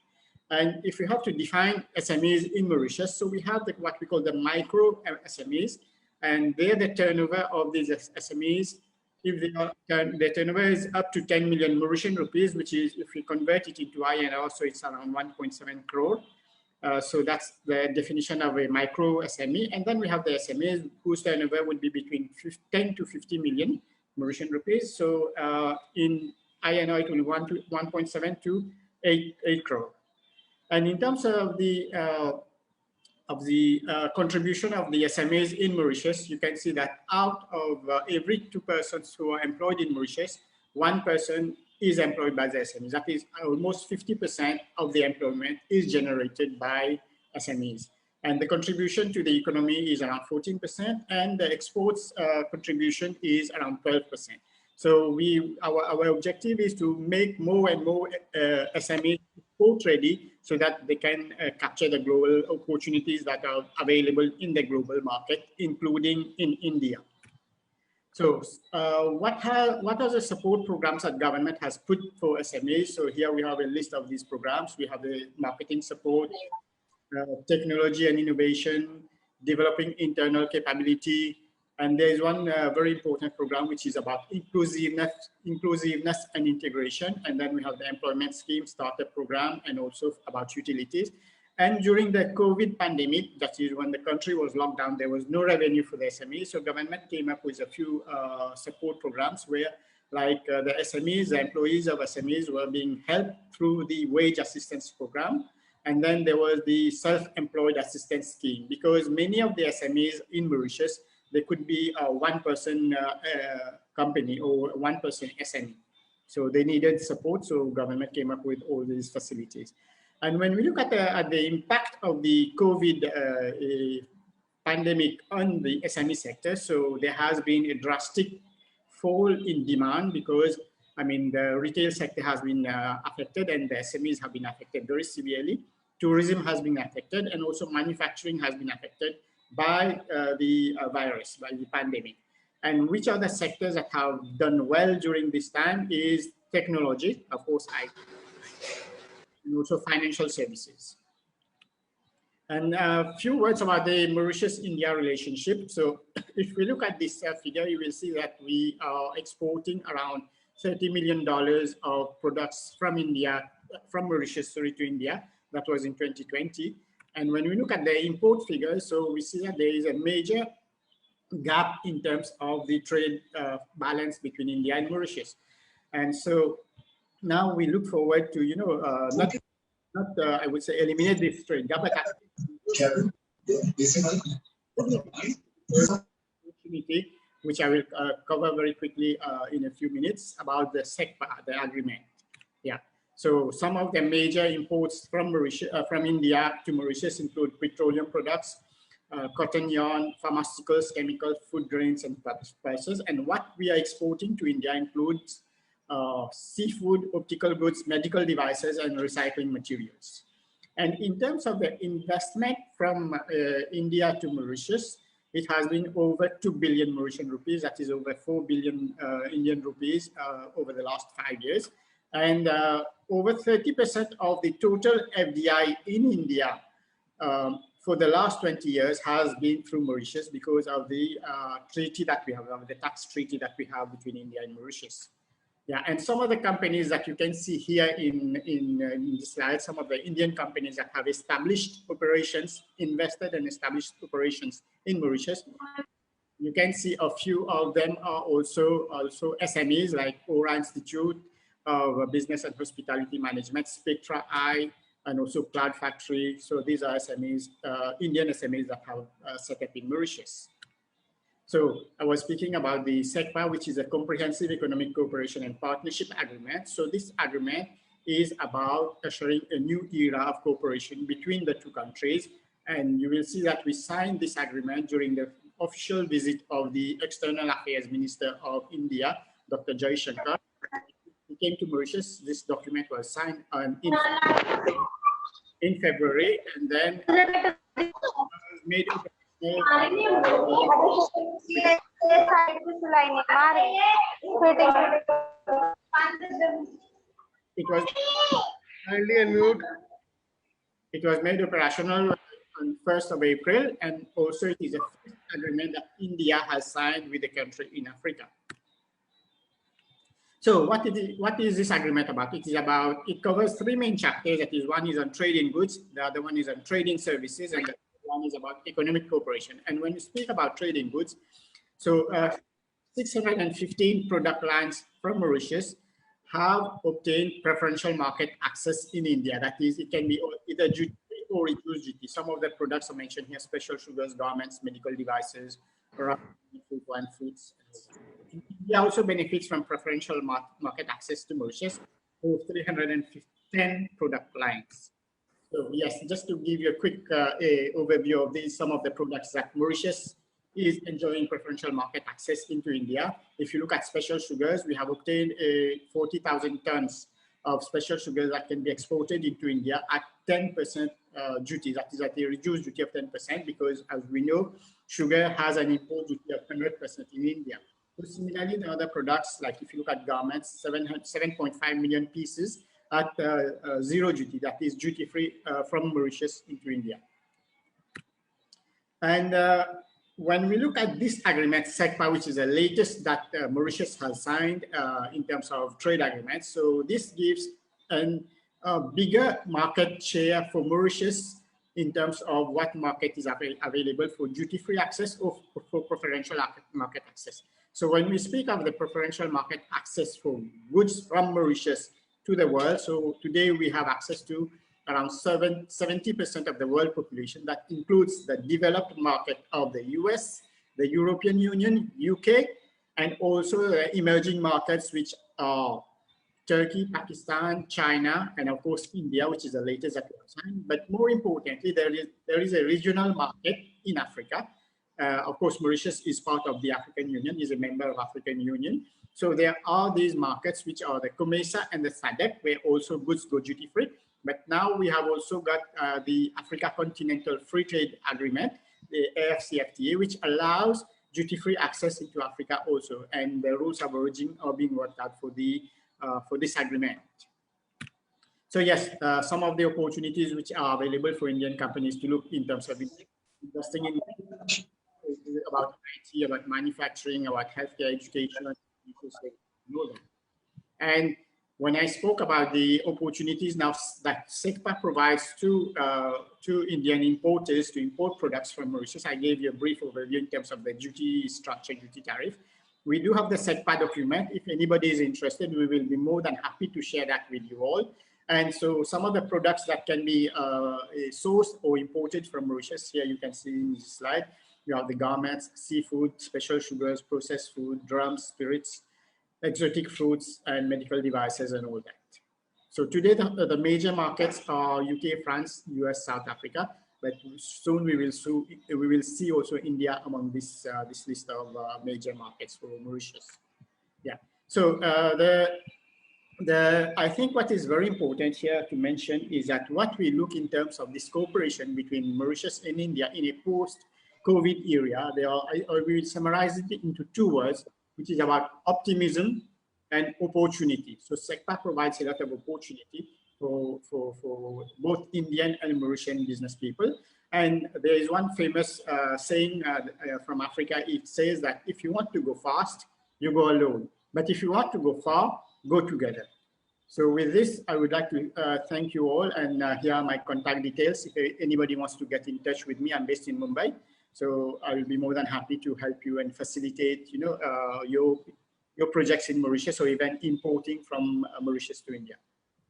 And if we have to define SMEs in Mauritius, so we have what we call the micro SMEs, and there the turnover of these SMEs, if they are, the turnover is up to 10 million Mauritian rupees, which is, if we convert it into INR, so it's around 1.7 crore. So that's the definition of a micro SME. And then we have the SMEs whose turnover would be between 10 to 50 million Mauritian rupees. So in INR, it will be 1.7 to 8 crore. And in terms of the contribution of the SMEs in Mauritius, you can see that out of every 2 persons who are employed in Mauritius, 1 person is employed by the SMEs. That is, almost 50% of the employment is generated by SMEs. And the contribution to the economy is around 14%, and the exports contribution is around 12%. So our objective is to make more and more SMEs export ready, so that they can capture the global opportunities that are available in the global market, including in India. So what are the support programs that government has put for SMEs? So here we have a list of these programs. We have the marketing support, technology and innovation, developing internal capability, and there is one very important program which is about inclusiveness and integration. And then we have the employment scheme, startup program, and also about utilities. And during the COVID pandemic, that is when the country was locked down, there was no revenue for the SMEs. So government came up with a few support programs where, like the SMEs, the employees of SMEs were being helped through the wage assistance program. And then there was the self-employed assistance scheme, because many of the SMEs in Mauritius, they could be a 1-person company or 1-person SME. So they needed support. So government came up with all these facilities. And when we look at the impact of the COVID pandemic on the SME sector, so there has been a drastic fall in demand, because, I mean, the retail sector has been affected, and the SMEs have been affected very severely. Tourism has been affected, and also manufacturing has been affected by the virus, by the pandemic. And which are the sectors that have done well during this time is technology, of course, IT, and also financial services. And a few words about the Mauritius-India relationship. So if we look at this figure, you will see that we are exporting around $30 million of products from India, from Mauritius, sorry, to India. That was in 2020. And when we look at the import figures, so we see that there is a major gap in terms of the trade balance between India and Mauritius. And so now we look forward to, you know, not I would say eliminate this trade gap, but opportunity which I will cover very quickly in a few minutes about the SECPA, the agreement. Yeah. So some of the major imports from Mauritius, from India to Mauritius include petroleum products, cotton yarn, pharmaceuticals, chemicals, food grains, and spices. And what we are exporting to India includes seafood, optical goods, medical devices, and recycling materials. And in terms of the investment from India to Mauritius, it has been over 2 billion Mauritian rupees, that is over 4 billion Indian rupees over the last 5 years. And over 30% of the total FDI in India for the last 20 years has been through Mauritius because of the treaty that we have, the tax treaty that we have between India and Mauritius. Yeah, and some of the companies that you can see here in the slide, some of the Indian companies that have established operations, invested and established operations in Mauritius. You can see a few of them are also SMEs like Aura Institute of Business and Hospitality Management, Spectra I, and also Cloud Factory. So these are SMEs, Indian SMEs that have set up in Mauritius. So I was speaking about the SECPA, which is a Comprehensive Economic Cooperation and Partnership Agreement. So this agreement is about ushering a new era of cooperation between the two countries. And you will see that we signed this agreement during the official visit of the External Affairs Minister of India, Dr. Jaishankar. He came to Mauritius. This document was signed in February, and then made it was Kindly unmute. It was made operational on 1st of April, and also it is a first agreement that India has signed with a country in Africa. So what is this agreement about? It covers three main chapters. That is, one is on trading goods, the other one is on trading services, and the one is about economic cooperation. And when you speak about trading goods, so 615 product lines from Mauritius have obtained preferential market access in India. That is, it can be either duty or reduced duty. Some of the products are mentioned here: special sugars, garments, medical devices, and foods. India also benefits from preferential market access to Mauritius for 310 product lines. So yes, just to give you a quick overview of these, some of the products that Mauritius is enjoying preferential market access into India. If you look at special sugars, we have obtained 40,000 tons of special sugars that can be exported into India at 10% duty. That is at a reduced duty of 10%, because as we know, sugar has an import duty of 100% in India. So similarly, the other products, like if you look at garments, 7.5 million pieces at zero duty, that is duty-free from Mauritius into India. And when we look at this agreement, SECPA, which is the latest that Mauritius has signed in terms of trade agreements, so this gives a bigger market share for Mauritius in terms of what market is available for duty-free access or for preferential market access. So when we speak of the preferential market access for goods from Mauritius to the world, so today we have access to around 70% of the world population. That includes the developed market of the US, the European Union, UK, and also the emerging markets, which are Turkey, Pakistan, China, and of course India, which is the latest that we have signed. But more importantly, there is a regional market in Africa. Of course, Mauritius is part of the African Union, is a member of African Union. So there are these markets, which are the COMESA and the SADC, where also goods go duty-free. But now we have also got the Africa Continental Free Trade Agreement, the AFCFTA, which allows duty-free access into Africa also. And the rules of origin are being worked out for this agreement. So yes, some of the opportunities which are available for Indian companies to look in terms of investing in about IT, about manufacturing, about healthcare, education, and when I spoke about the opportunities now that SECPA provides to Indian importers to import products from Mauritius, I gave you a brief overview in terms of the duty structure, duty tariff. We do have the SECPA document. If anybody is interested, we will be more than happy to share that with you all. And so some of the products that can be sourced or imported from Mauritius, here you can see in this slide. We have the garments, seafood, special sugars, processed food, drums, spirits, exotic fruits, and medical devices and all that. So today the major markets are UK, France, US, South Africa, but soon we will see also India among this list of major markets for Mauritius. Yeah. So I think what is very important here to mention is that what we look in terms of this cooperation between Mauritius and India in a post-COVID era, we will summarize it into two words, which is about optimism and opportunity. So SECPA provides a lot of opportunity for both Indian and Mauritian business people. And there is one famous saying from Africa. It says that if you want to go fast, you go alone. But if you want to go far, go together. So with this, I would like to thank you all, and here are my contact details. If anybody wants to get in touch with me, I'm based in Mumbai. So I will be more than happy to help you and facilitate, your projects in Mauritius or even importing from Mauritius to India.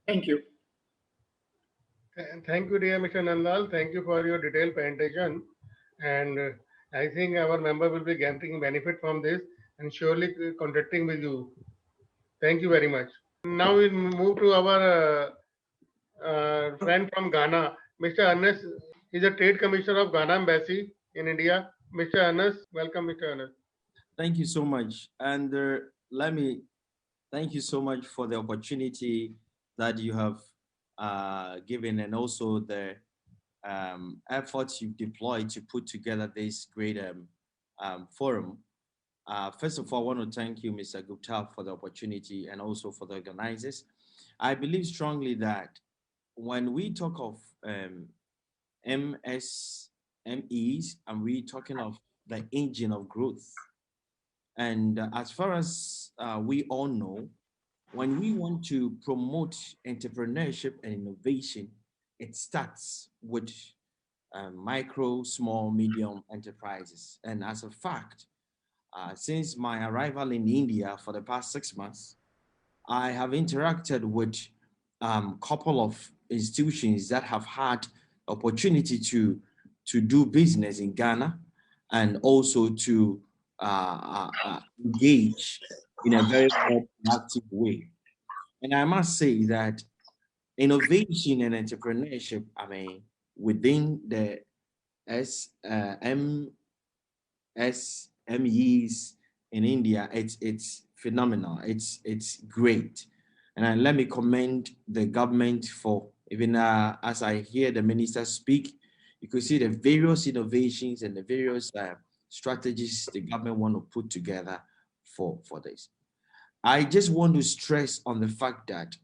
Thank you. And thank you, dear Mr. Nundlall. Thank you for your detailed presentation. And I think our member will be getting benefit from this and surely contacting with you. Thank you very much. Now we move to our friend from Ghana, Mr. ERNEST. He's a Trade Commissioner of Ghana Embassy in India. Mr. ERNEST, welcome, Mr. ERNEST. Thank you so much. And let me thank you so much for the opportunity that you have given, and also the efforts you've deployed to put together this great forum. First of all, I want to thank you, Mr. Gupta, for the opportunity, and also for the organizers. I believe strongly that when we talk of MSMEs, and we're talking of the engine of growth, and as far as we all know, when we want to promote entrepreneurship and innovation, it starts with micro, small, medium enterprises. And as a fact, since my arrival in India for the past 6 months, I have interacted with a couple of institutions that have had opportunity to do business in Ghana, and also to engage in a very active way. And I must say that innovation and entrepreneurship, within the MSMEs in India, it's phenomenal. It's great. And let me commend the government for, even as I hear the minister speak, you could see the various innovations and the various strategies the government want to put together for this. I just want to stress on the fact that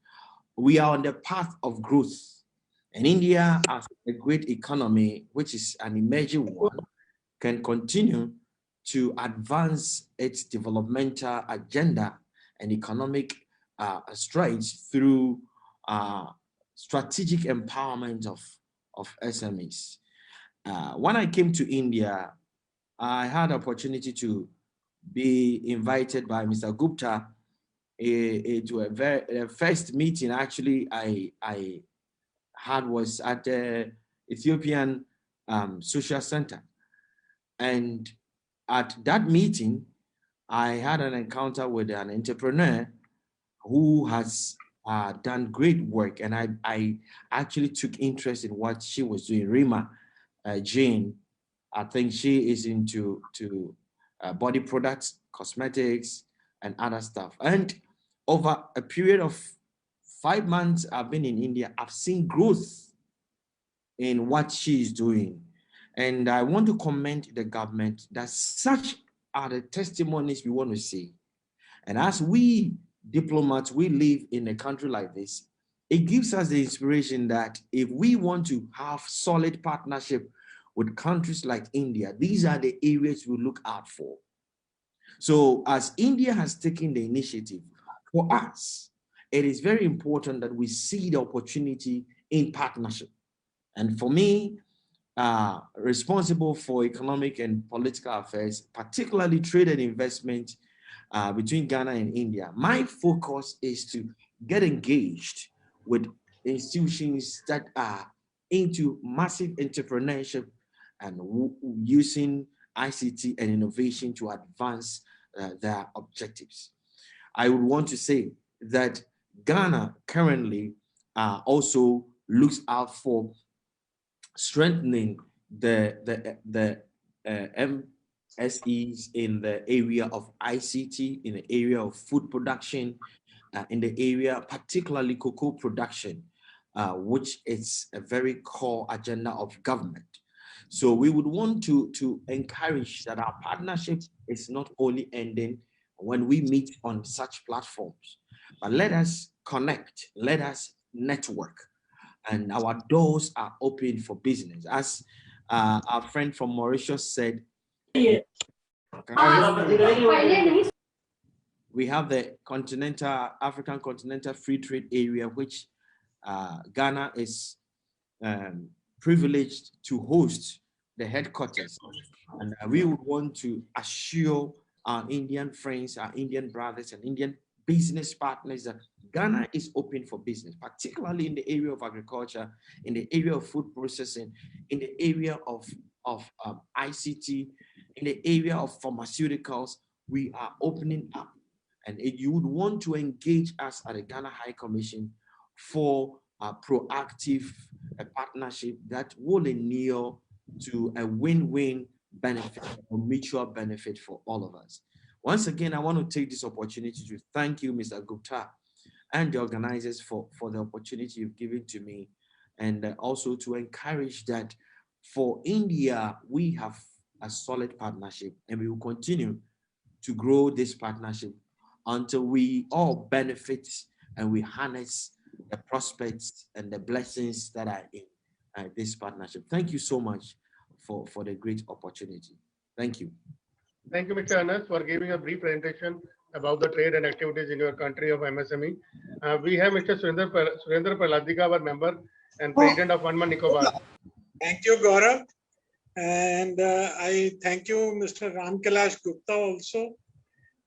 we are on the path of growth, and India, as a great economy, which is an emerging one, can continue to advance its developmental agenda and economic strides through strategic empowerment of SMEs. When I came to India, I had opportunity to be invited by Mr. Gupta to the first meeting actually I had was at the Ethiopian Social Center. And at that meeting, I had an encounter with an entrepreneur who has done great work. And I actually took interest in what she was doing. Rima Jane, I think she is into body products, cosmetics, and other stuff. And over a period of 5 months I've been in India, I've seen growth in what she is doing. And I want to commend the government that such are the testimonies we want to see. And as we diplomats, we live in a country like this, it gives us the inspiration that if we want to have solid partnership with countries like India, these are the areas we look out for. So as India has taken the initiative, for us, it is very important that we see the opportunity in partnership. And for me, responsible for economic and political affairs, particularly trade and investment between Ghana and India, my focus is to get engaged with institutions that are into massive entrepreneurship and using ICT and innovation to advance their objectives. I would want to say that Ghana currently also looks out for strengthening the MSEs in the area of ICT, in the area of food production, in the area particularly cocoa production, which is a very core agenda of government. So we would want to encourage that our partnership is not only ending when we meet on such platforms, but let us connect, let us network, and our doors are open for business. As our friend from Mauritius said, we have the African Continental Free Trade Area, which Ghana is privileged to host the headquarters. And we would want to assure our Indian friends, our Indian brothers and Indian business partners that Ghana is open for business, particularly in the area of agriculture, in the area of food processing, in the area of ICT, in the area of pharmaceuticals. We are opening up. And if you would want to engage us at the Ghana High Commission for a proactive partnership that will inure to a win-win benefit or mutual benefit for all of us. Once again, I want to take this opportunity to thank you, Mr. Gupta, and the organizers for the opportunity you've given to me, and also to encourage that for India, we have a solid partnership, and we will continue to grow this partnership until we all benefit and we harness the prospects and the blessings that are in this partnership. Thank you so much for the great opportunity. Thank you. Thank you, Mr. Ernest, for giving a brief presentation about the trade and activities in your country of MSME. We have Mr. Surendra Praladika, our member and president of Andaman Nicobar. Thank you, Gaurav. And I thank you, Mr. Ram Kailash Gupta also,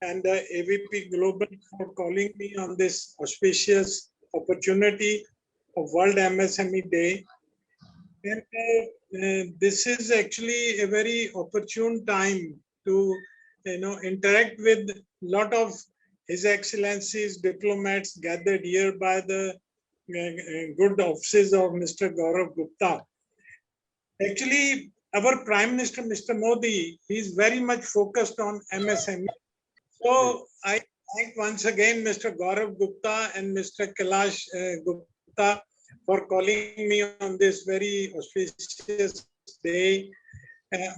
and AVP Global for calling me on this auspicious opportunity of World MSME Day. And this is actually a very opportune time to interact with a lot of His Excellency's diplomats gathered here by the good offices of Mr. Gaurav Gupta. Actually, our Prime Minister, Mr. Modi, is very much focused on MSME. So I thank once again Mr. Gaurav Gupta and Mr. Kailash Gupta for calling me on this very auspicious day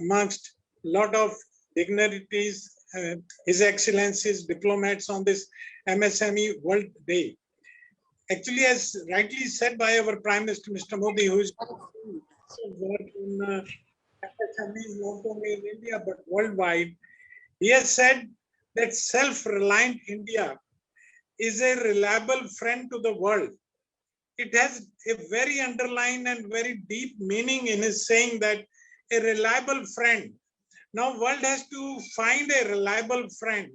amongst a lot of dignitaries, His Excellency's diplomats on this MSME World Day. Actually, as rightly said by our Prime Minister, Mr. Modi, who is working in MSMEs not only in India but worldwide, he has said that self-reliant India is a reliable friend to the world. It has a very underlying and very deep meaning in his saying that a reliable friend. Now, world has to find a reliable friend,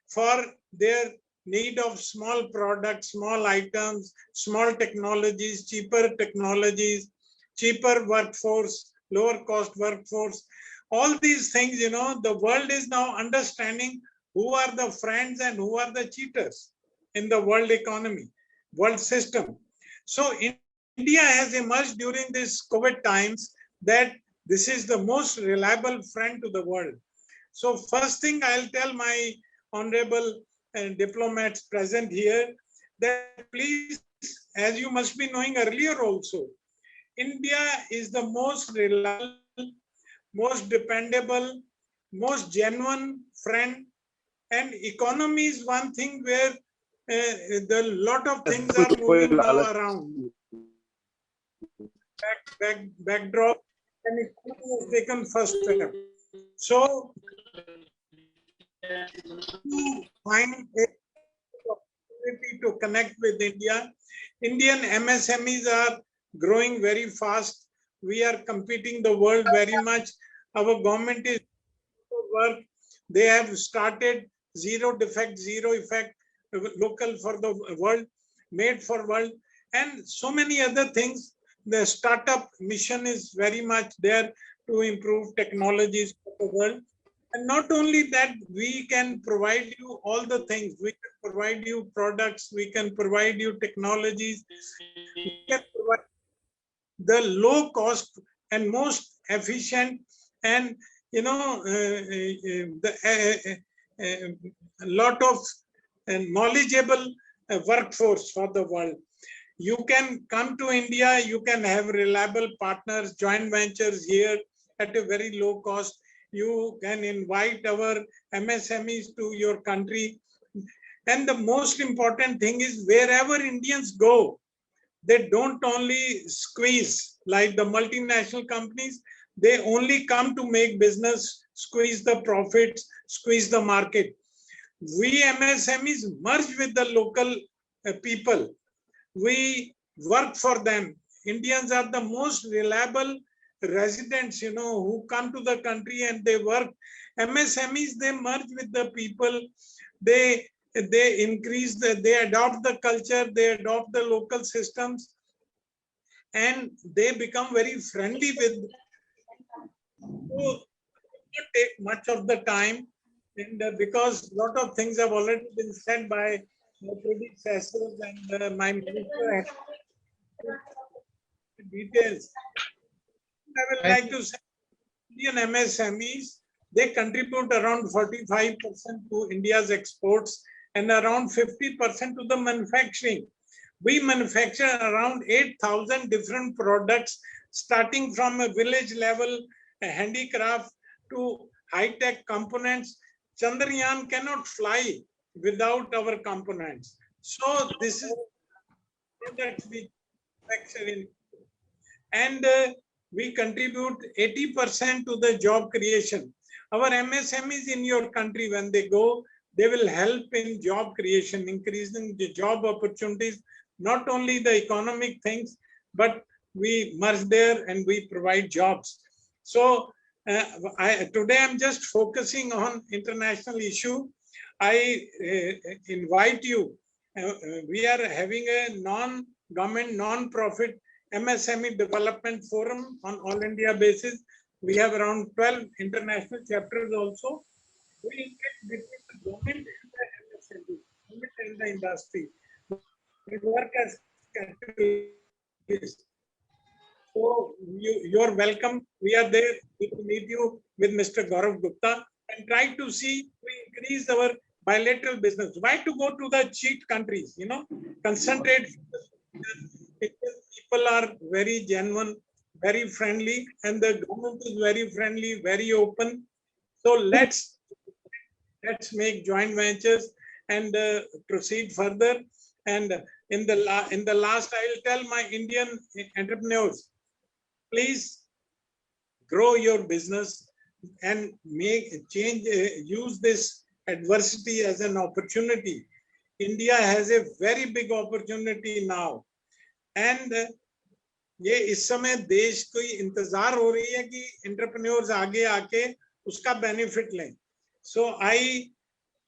for their need of small products, small items, small technologies, cheaper workforce, lower cost workforce. All these things, the world is now understanding who are the friends and who are the cheaters in the world economy, world system. So India has emerged during this COVID times that this is the most reliable friend to the world. So first thing I'll tell my honorable diplomats present here that please, as you must be knowing earlier also, India is the most reliable, most dependable, most genuine friend, and economy is one thing where the lot of things are moving now around. Backdrop, and it has taken first step. So, to find a opportunity to connect with India, Indian MSMEs are growing very fast. We are competing the world very much. Our government is work. They have started zero defect, zero effect, local for the world, made for world, and so many other things. The startup mission is very much there. to improve technologies for the world. And not only that, we can provide you all the things. We can provide you products, we can provide you technologies, we can provide the low cost and most efficient and a lot of knowledgeable workforce for the world. You can come to India, you can have reliable partners, joint ventures here at a very low cost. You can invite our MSMEs to your country. And the most important thing is wherever Indians go, they don't only squeeze like the multinational companies, they only come to make business, squeeze the profits, squeeze the market. We MSMEs merge with the local people. We work for them. Indians are the most reliable residents, who come to the country and they work. MSMEs, they merge with the people. They increase, they adopt the culture, they adopt the local systems, and they become very friendly with. So, not take much of the time, and because a lot of things have already been said by my predecessors and my minister details. I would like to say Indian MSMEs, they contribute around 45% to India's exports and around 50% to the manufacturing. We manufacture around 8,000 different products, starting from a village level, a handicraft to high-tech components. Chandrayaan cannot fly without our components. So this is products we manufacture in. And we contribute 80% to the job creation. Our MSMEs in your country, when they go, they will help in job creation, increasing the job opportunities, not only the economic things, but we merge there and we provide jobs. So today I'm just focusing on international issue. I invite you, we are having a non-government, non-profit MSME development forum on all India basis. We have around 12 international chapters also. We between the government and the MSME, government and the industry. We work as catalysts. So you're welcome. We are there. We will meet you with Mr. Gaurav Gupta and try to see we increase our bilateral business. Why to go to the cheat countries? Concentrate. People are very genuine, very friendly, and the government is very friendly, very open. So let's make joint ventures and proceed further. And in the last, I will tell my Indian entrepreneurs, please grow your business and use this adversity as an opportunity. India has a very big opportunity now. And ये इस समय देश को इंतजार हो रही है कि एंटरप्रेन्योर्स आगे आके उसका बेनिफिट लें. So I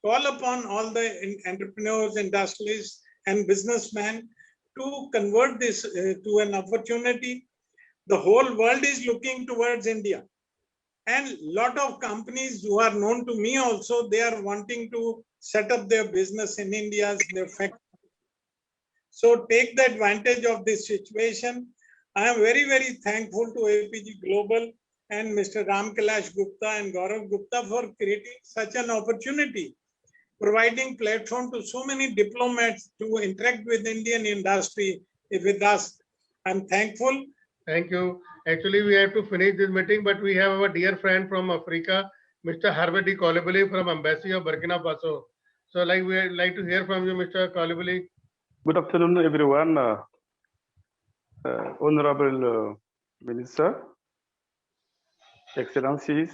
call upon all the entrepreneurs, industrialists, and businessmen to convert this to an opportunity. The whole world is looking towards India, and a lot of companies who are known to me also, they are wanting to set up their business in India, their factory. So take the advantage of this situation. I am very, very thankful to APG Global and Mr. Ram Kailash Gupta and Gaurav Gupta for creating such an opportunity, providing platform to so many diplomats to interact with Indian industry with us. I'm thankful. Thank you. Actually, we have to finish this meeting, but we have our dear friend from Africa, Mr. HERVE COULIBALY from Embassy of Burkina Faso. So we would like to hear from you, Mr. COULIBALY. Good afternoon, everyone. Honorable Minister, Excellencies,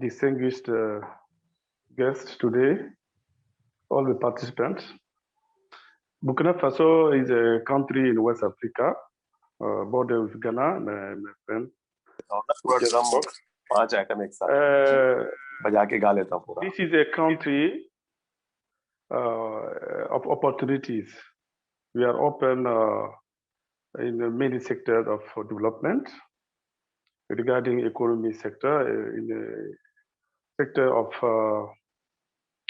distinguished guests today, all the participants. Burkina Faso is a country in West Africa, border with Ghana, my friend. This is a country of opportunities. We are open in many sectors of development. regarding economy sector in the sector of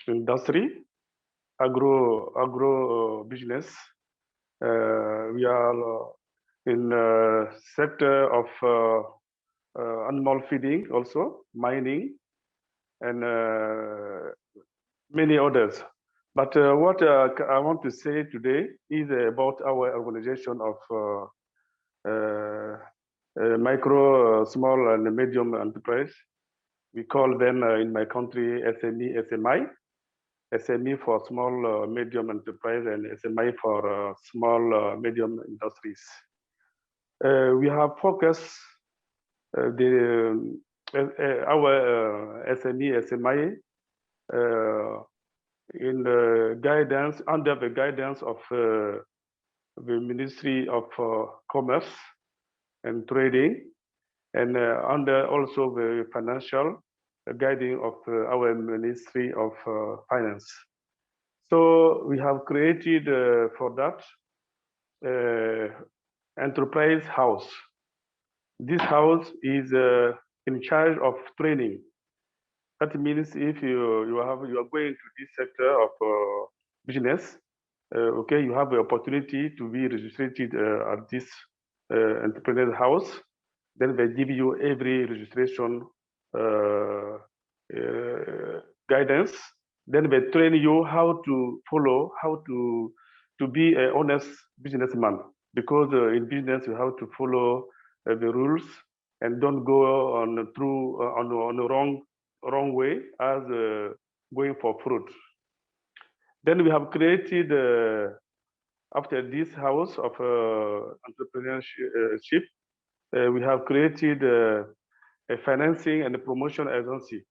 industry, agro business. We are in sector of animal feeding, also mining, and many others. But what I want to say today is about our organization of micro, small, and medium enterprise. We call them in my country SME, SMI. SME for small, medium enterprise, and SMI for small, medium industries. We have focused our SME, SMI in the guidance, under the guidance of the Ministry of Commerce and Trading, and under also the financial guiding of our Ministry of Finance. So we have created for that enterprise house. This house is in charge of training. That means if you are going to this sector of business, okay, you have the opportunity to be registered at this entrepreneur house. Then they give you every registration guidance. Then they train you how to follow, how to be an honest businessman. Because in business you have to follow the rules and don't go on the wrong way as going for fraud. Then we have created after this house of entrepreneurship, we have created a financing and a promotion agency.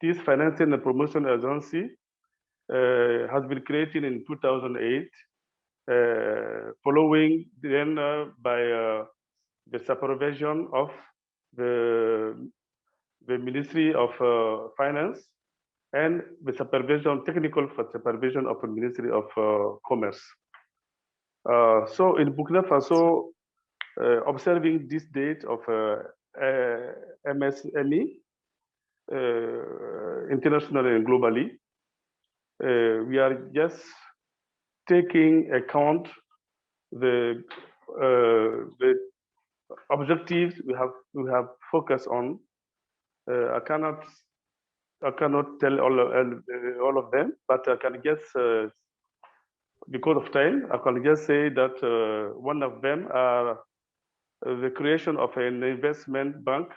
This financing and promotion agency has been created in 2008, following then by the supervision of the Ministry of Finance and the technical supervision of the Ministry of Commerce. So in Burkina Faso, observing this date of MSME, internationally and globally, we are just taking account the objectives we have focused on. I cannot tell all of them, but I can guess because of time, I can just say that one of them are the creation of an investment bank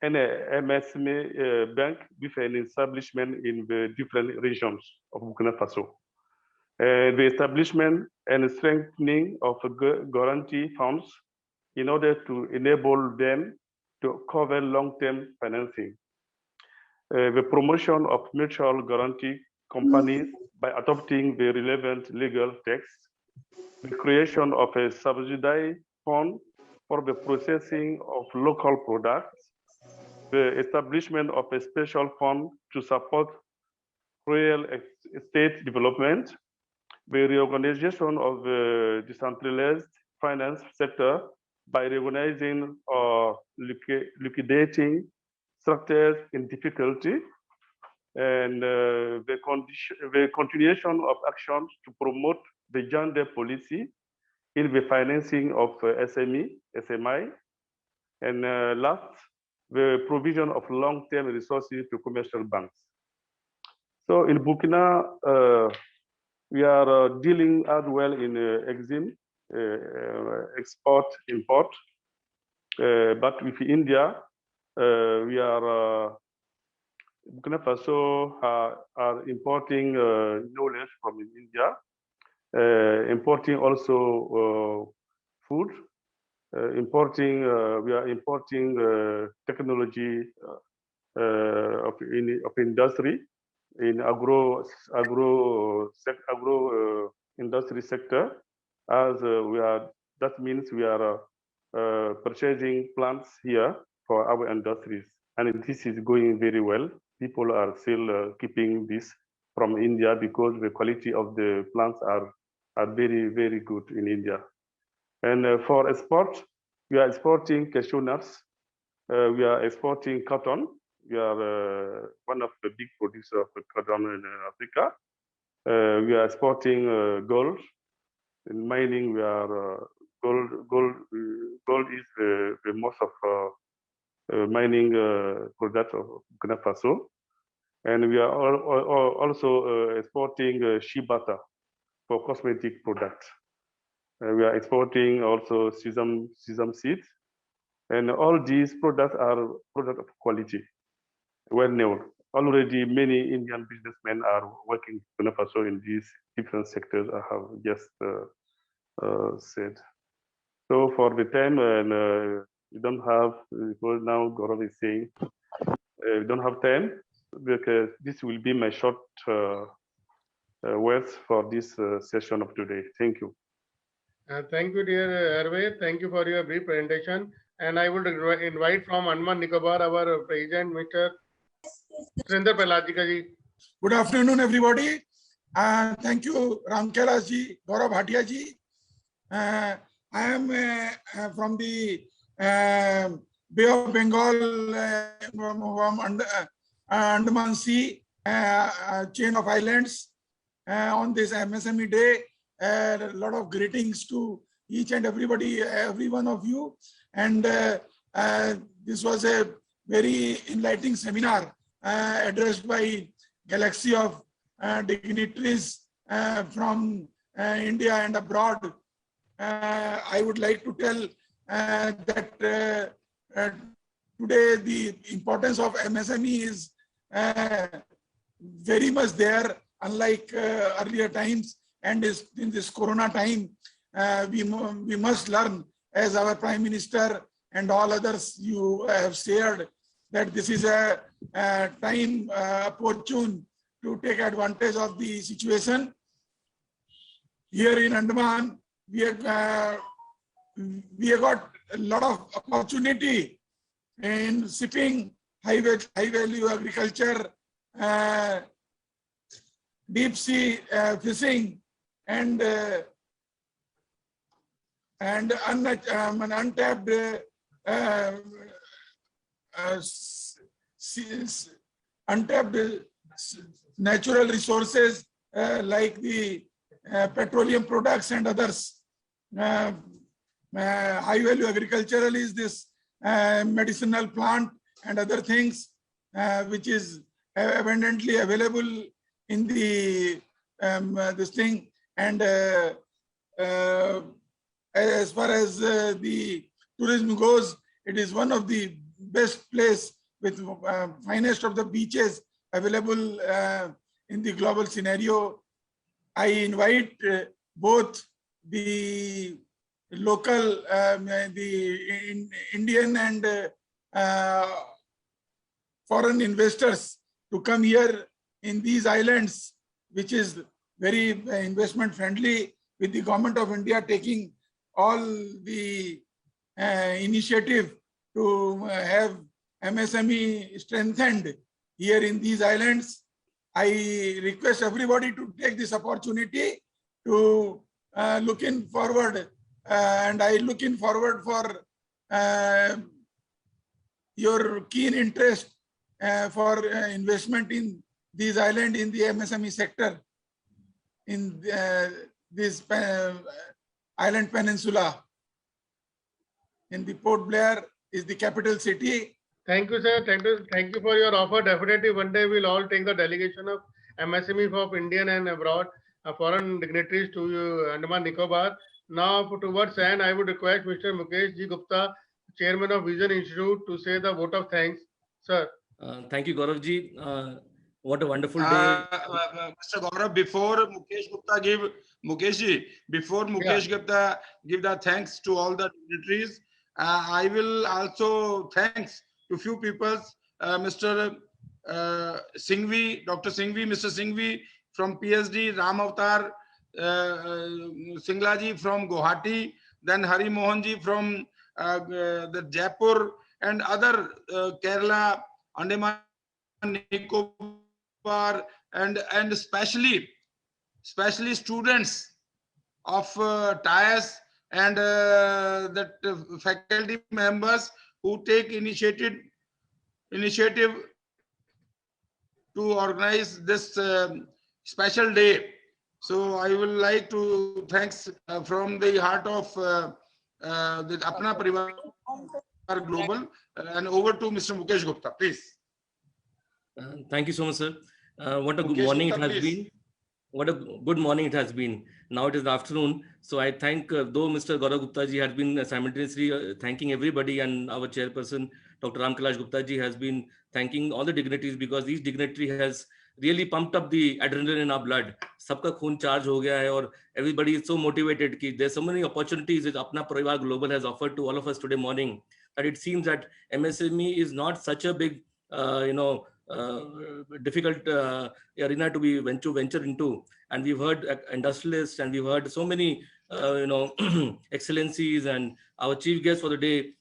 and a MSME bank with an establishment in the different regions of Burkina Faso. The establishment and strengthening of guarantee funds in order to enable them to cover long-term financing. The promotion of mutual guarantee companies by adopting the relevant legal text. The creation of a subsidy fund for the processing of local products. The establishment of a special fund to support real estate development. The reorganization of the decentralized finance sector by recognizing or liquidating structures in difficulty, and the continuation of actions to promote the gender policy in the financing of SME, SMI, and last, the provision of long-term resources to commercial banks. So in Burkina, we are dealing as well in EXIM, export, import, but with India, we are, Burkina Faso are importing knowledge from India, importing also food, we are importing technology of industry in agro industry sector, as that means we are purchasing plants here for our industries, and this is going very well. People are still keeping this from India because the quality of the plants are very, very good in India. And for export, we are exporting cashew nuts We are exporting cotton. We are one of the big producers of cotton in Africa. We are exporting gold. In mining, we are gold is the most of mining products of Burkina Faso. And we are also exporting shea butter for cosmetic products. We are exporting also sesame seeds. And all these products are products of quality, well known. Already many Indian businessmen are working in Burkina Faso in these different sectors I have just said. So for the time, we don't have, because now Gaurav is saying, we don't have time, because this will be my short words for this session of today. Thank you. Thank you, dear Herve. Thank you for your brief presentation. And I would invite from Andaman Nicobar our President, Mr. Surinder Pelajika ji. Good afternoon, everybody. Thank you, Ram Kailash ji, Gaurav Bhatia ji. I am from the Bay of Bengal, from Andaman Sea, chain of islands. On this MSME day, a lot of greetings to each and everybody, every one of you. And this was a very enlightening seminar addressed by galaxy of dignitaries from India and abroad. I would like to tell that today the importance of MSME is very much there, unlike earlier times. And in this Corona time, we must learn, as our Prime Minister and all others you have shared, that this is a time opportune to take advantage of the situation. Here in Andaman, we have got a lot of opportunity in shipping, high value agriculture, deep sea fishing, and untapped natural resources like the petroleum products and others. High value agricultural is this medicinal plant and other things which is abundantly available in the this thing. And as far as the tourism goes, it is one of the best place with finest of the beaches available in the global scenario. I invite both the local, the Indian and foreign investors to come here in these islands, which is very investment friendly, with the government of India taking all the initiative to have MSME strengthened here in these islands. I request everybody to take this opportunity to looking forward, and I looking forward for your keen interest for investment in these islands in the MSME sector in this island peninsula. In the Port Blair is the capital city. Thank you, sir. Thank you for your offer. Definitely one day we'll all take the delegation of MSME of Indian and abroad foreign dignitaries to Andaman Nicobar. Now towards end, I would request Mr. Mukesh G. Gupta, Chairman of Vision Institute, to say the vote of thanks. Sir. Thank you, Gaurav ji. What a wonderful day. Mr. Gaurav, before Mukesh Gupta Gupta give the thanks to all the dignitaries, I will also thanks to few people, Mr. Singhvi, Dr. Singhvi, Mr. Singhvi from PSD, Ram Avatar Singlaji from Guwahati, then Hari Mohanji from the Jaipur, and other Kerala, Andaman Nicobar, and especially students of TIAS and that faculty members who take initiative to organize this special day. So I would like to thanks from the heart of the Apna Parivar Global, and over to Mr. Mukesh Gupta, please. Thank you so much, sir. What a good Mukesh morning Gupta, it has please. been. What a good morning it has been. Now it is the afternoon. So I thank, though Mr. Gaurav Gupta ji has been simultaneously thanking everybody, and our chairperson, Dr. Ram Kailash Gupta ji, has been thanking all the dignitaries, because these dignitary has really pumped up the adrenaline in our blood. Sabka khoon charge ho gaya hai, aur everybody is so motivated ki there's so many opportunities that Apna Parivar Global has offered to all of us today morning, that it seems that MSME is not such a big, difficult arena to be venture into. And we've heard industrialists, and we've heard so many excellencies, and our chief guest for the day,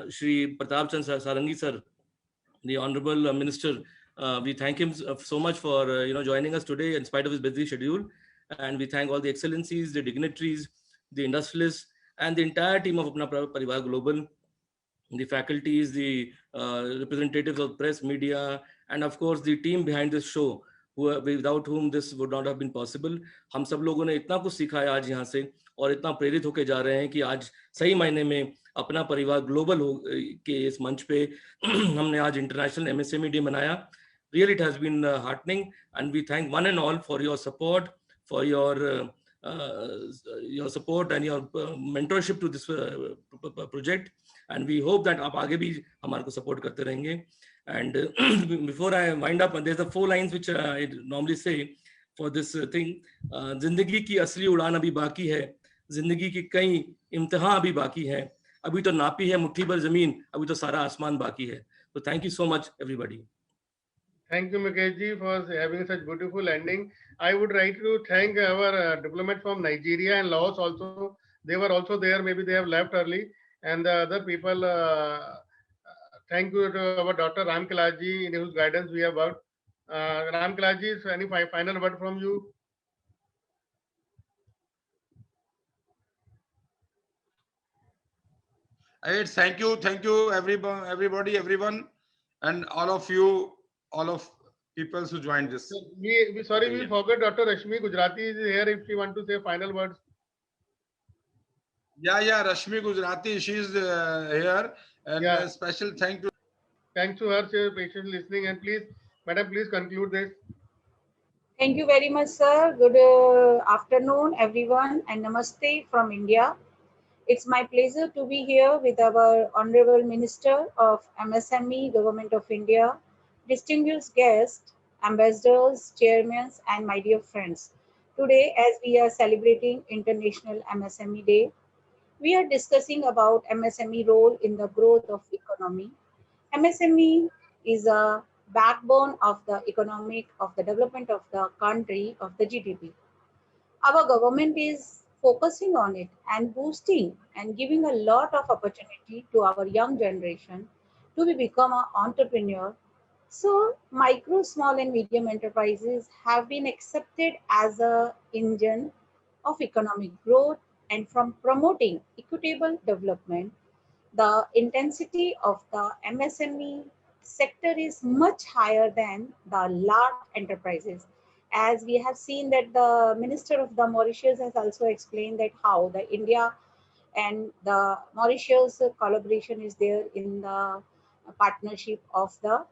Shri Pratap Chandra Sarangi sir, the honorable minister. We thank him so much for joining us today in spite of his busy schedule, and we thank all the excellencies, the dignitaries, the industrialists, and the entire team of Apna Parivar Global, the faculties, the representatives of press, media, and of course the team behind this show, without whom this would not have been possible. हम सब लोगों ने इतना कुछ सीखा है आज यहाँ से, और इतना प्रेरित होके जा रहे हैं कि आज सही मायने में अपना परिवार ग्लोबल के इस मंच पे हमने आज इंटरनेशनल MSME डे मनाया. Really, it has been heartening, and we thank one and all for your support, for your support and your mentorship to this project, and we hope that आप आगे भी हमारे को support करते रहेंगे. And before I wind up, there's the 4 lines which I normally say for this thing. जिंदगी की असली उड़ान अभी बाकी है, जिंदगी की कई इम्तिहान अभी बाकी है, अभी तो नापी है मुट्ठी भर जमीन, अभी तो सारा आसमान बाकी है. So thank you so much, everybody. Thank you, Mukesh ji, for having such beautiful ending. I would like to thank our diplomats from Nigeria and Laos also. They were also there. Maybe they have left early. And the other people, thank you to our Dr. Ram Kailash ji, in whose guidance we have worked. Ram Kailash ji, any final word from you? Thank you, everybody, everyone, and all of you, all of people who joined this. We forgot Dr. Rashmi Gujarati is here if she want to say final words. Yeah, Rashmi Gujarati, she is here, and a special thanks to her for patiently listening. And please, madam, please conclude this. Thank you very much, sir. Good afternoon, everyone, and namaste from India. It's my pleasure to be here with our Honorable Minister of MSME, Government of India, distinguished guests, ambassadors, chairmen, and my dear friends. Today, as we are celebrating International MSME Day, we are discussing about MSME role in the growth of economy. MSME is a backbone of the economic, of the development of the country, of the GDP. Our government is focusing on it and boosting and giving a lot of opportunity to our young generation to become an entrepreneur. So micro, small and medium enterprises have been accepted as an engine of economic growth, and from promoting equitable development, the intensity of the MSME sector is much higher than the large enterprises. As we have seen that the Minister of the Mauritius has also explained that how the India and the Mauritius collaboration is there in the partnership of the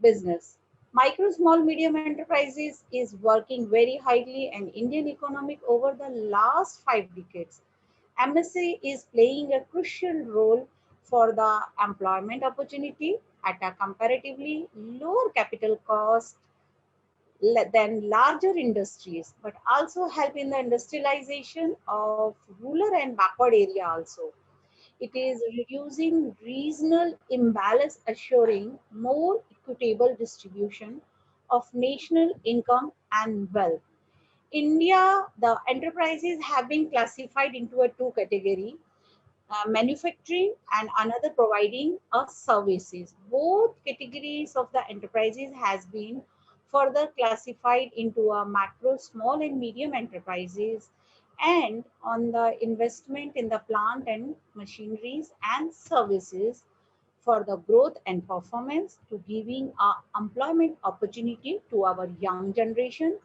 business. Micro, small, medium enterprises is working very highly and Indian economic over the last 5 decades. MSA is playing a crucial role for the employment opportunity at a comparatively lower capital cost than larger industries, but also help in the industrialization of rural and backward area also. It is reducing regional imbalance, assuring more equitable distribution of national income and wealth. India, the enterprises have been classified into a 2 category, manufacturing and another providing services. Both categories of the enterprises has been further classified into a macro, small and medium enterprises, and on the investment in the plant and machineries and services for the growth and performance, to giving employment opportunity to our young generation,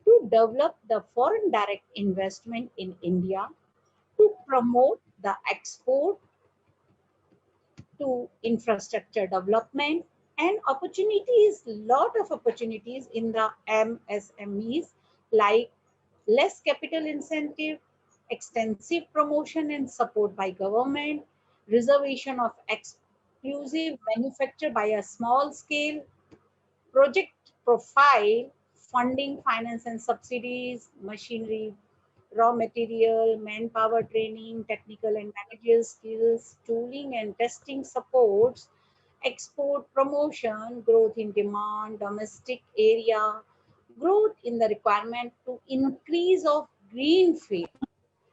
to develop the foreign direct investment in India, to promote the export, to infrastructure development, and opportunities, lot of opportunities in the MSMEs, like less capital incentive, extensive promotion and support by government, reservation of exclusive manufacture by a small scale, project profile, funding, finance and subsidies, machinery, raw material, manpower training, technical and managerial skills, tooling and testing supports, export promotion, growth in demand, domestic area, growth in the requirement to increase of green field.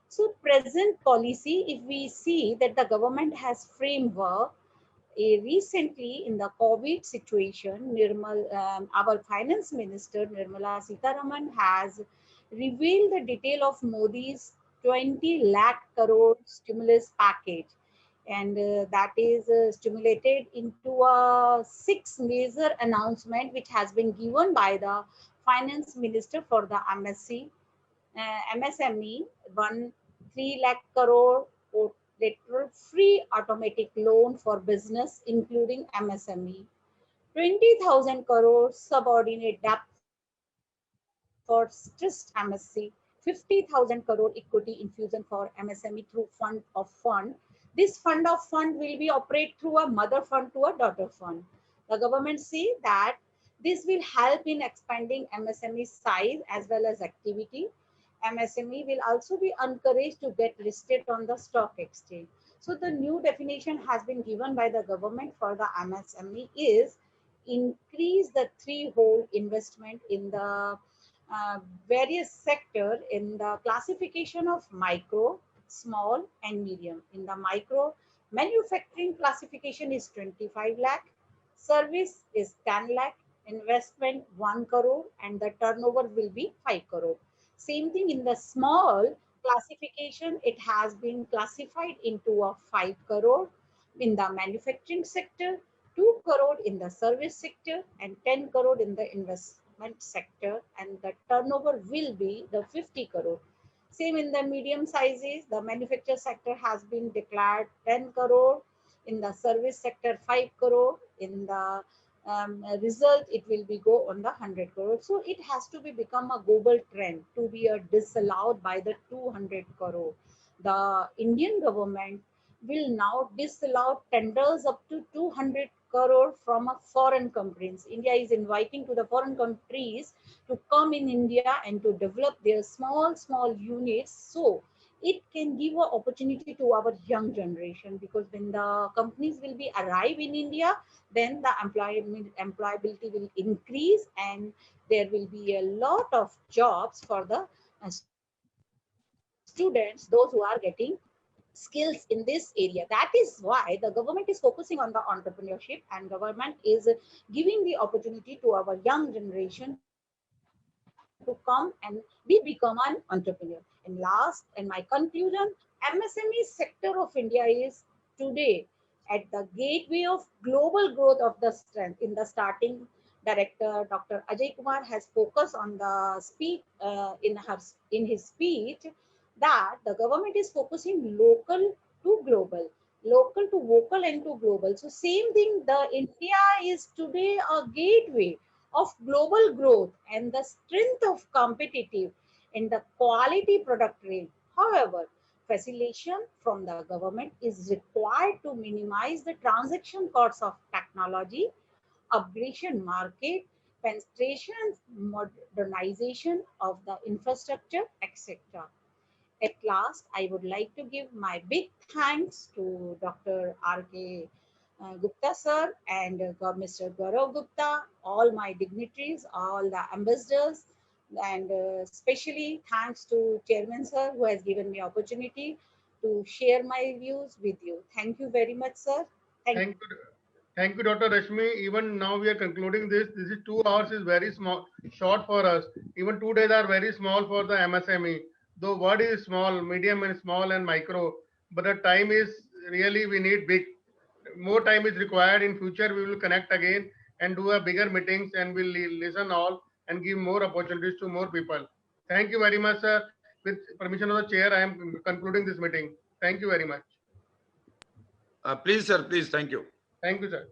So present policy, if we see that the government has framework, recently in the COVID situation, our finance minister Nirmala Sitharaman has revealed the detail of Modi's 20 lakh crore stimulus package, and that is stimulated into a 6 major announcement which has been given by the finance minister for the MSME. 3 lakh crore lateral free automatic loan for business including MSME, 20,000 crore subordinate debt for stressed MSC, 50,000 crore equity infusion for MSME through fund of fund. This fund of fund will be operate through a mother fund to a daughter fund. The government say that this will help in expanding MSME size as well as activity. MSME will also be encouraged to get listed on the stock exchange. So the new definition has been given by the government for the MSME is increase the threefold investment in the various sector in the classification of micro, small and medium. In the micro, manufacturing classification is 25 lakh, service is 10 lakh, investment 1 crore and the turnover will be 5 crore. Same thing in the small classification, it has been classified into a 5 crore in the manufacturing sector, 2 crore in the service sector and 10 crore in the investment sector, and the turnover will be the 50 crore. Same in the medium sizes, the manufacture sector has been declared 10 crore, in the service sector 5 crore, in the result it will be go on the 100 crore. So it has to be become a global trend to be disallowed by the 200 crore. The Indian government will now disallow tenders up to 200 crore from a foreign companies. India is inviting to the foreign countries to come in India and to develop their small units, so it can give an opportunity to our young generation, because when the companies will be arrive in India, then the employability will increase and there will be a lot of jobs for the students, those who are getting skills in this area. That is why the government is focusing on the entrepreneurship, and government is giving the opportunity to our young generation to come and become an entrepreneur. And last, and my conclusion, MSME sector of India is today at the gateway of global growth of the strength. In the starting, Director Dr. Ajay Kumar has focused on the speech in his speech that the government is focusing local to global, local to vocal and to global. So same thing, the India is today a gateway of global growth and the strength of competitive in the quality product range. However, facilitation from the government is required to minimize the transaction costs of technology, upgradation market, penetration, modernization of the infrastructure, etc. At last, I would like to give my big thanks to Dr. R.K. Gupta sir and Mr. Gaurav Gupta, all my dignitaries, all the ambassadors, and especially thanks to Chairman sir who has given me opportunity to share my views with you. Thank you very much, sir. Thank you. Thank you, Dr. Rashmi. Even now we are concluding this. This is 2 hours is very small, short for us. Even 2 days are very small for the MSME. Though word is small, medium and small and micro, but the time is really we need big. more time is required. In future, we will connect again and do a bigger meetings, and we'll listen all and give more opportunities to more people. Thank you very much, sir. With permission of the chair, I am concluding this meeting. Thank you very much. Please, sir, please. Thank you. Thank you, sir.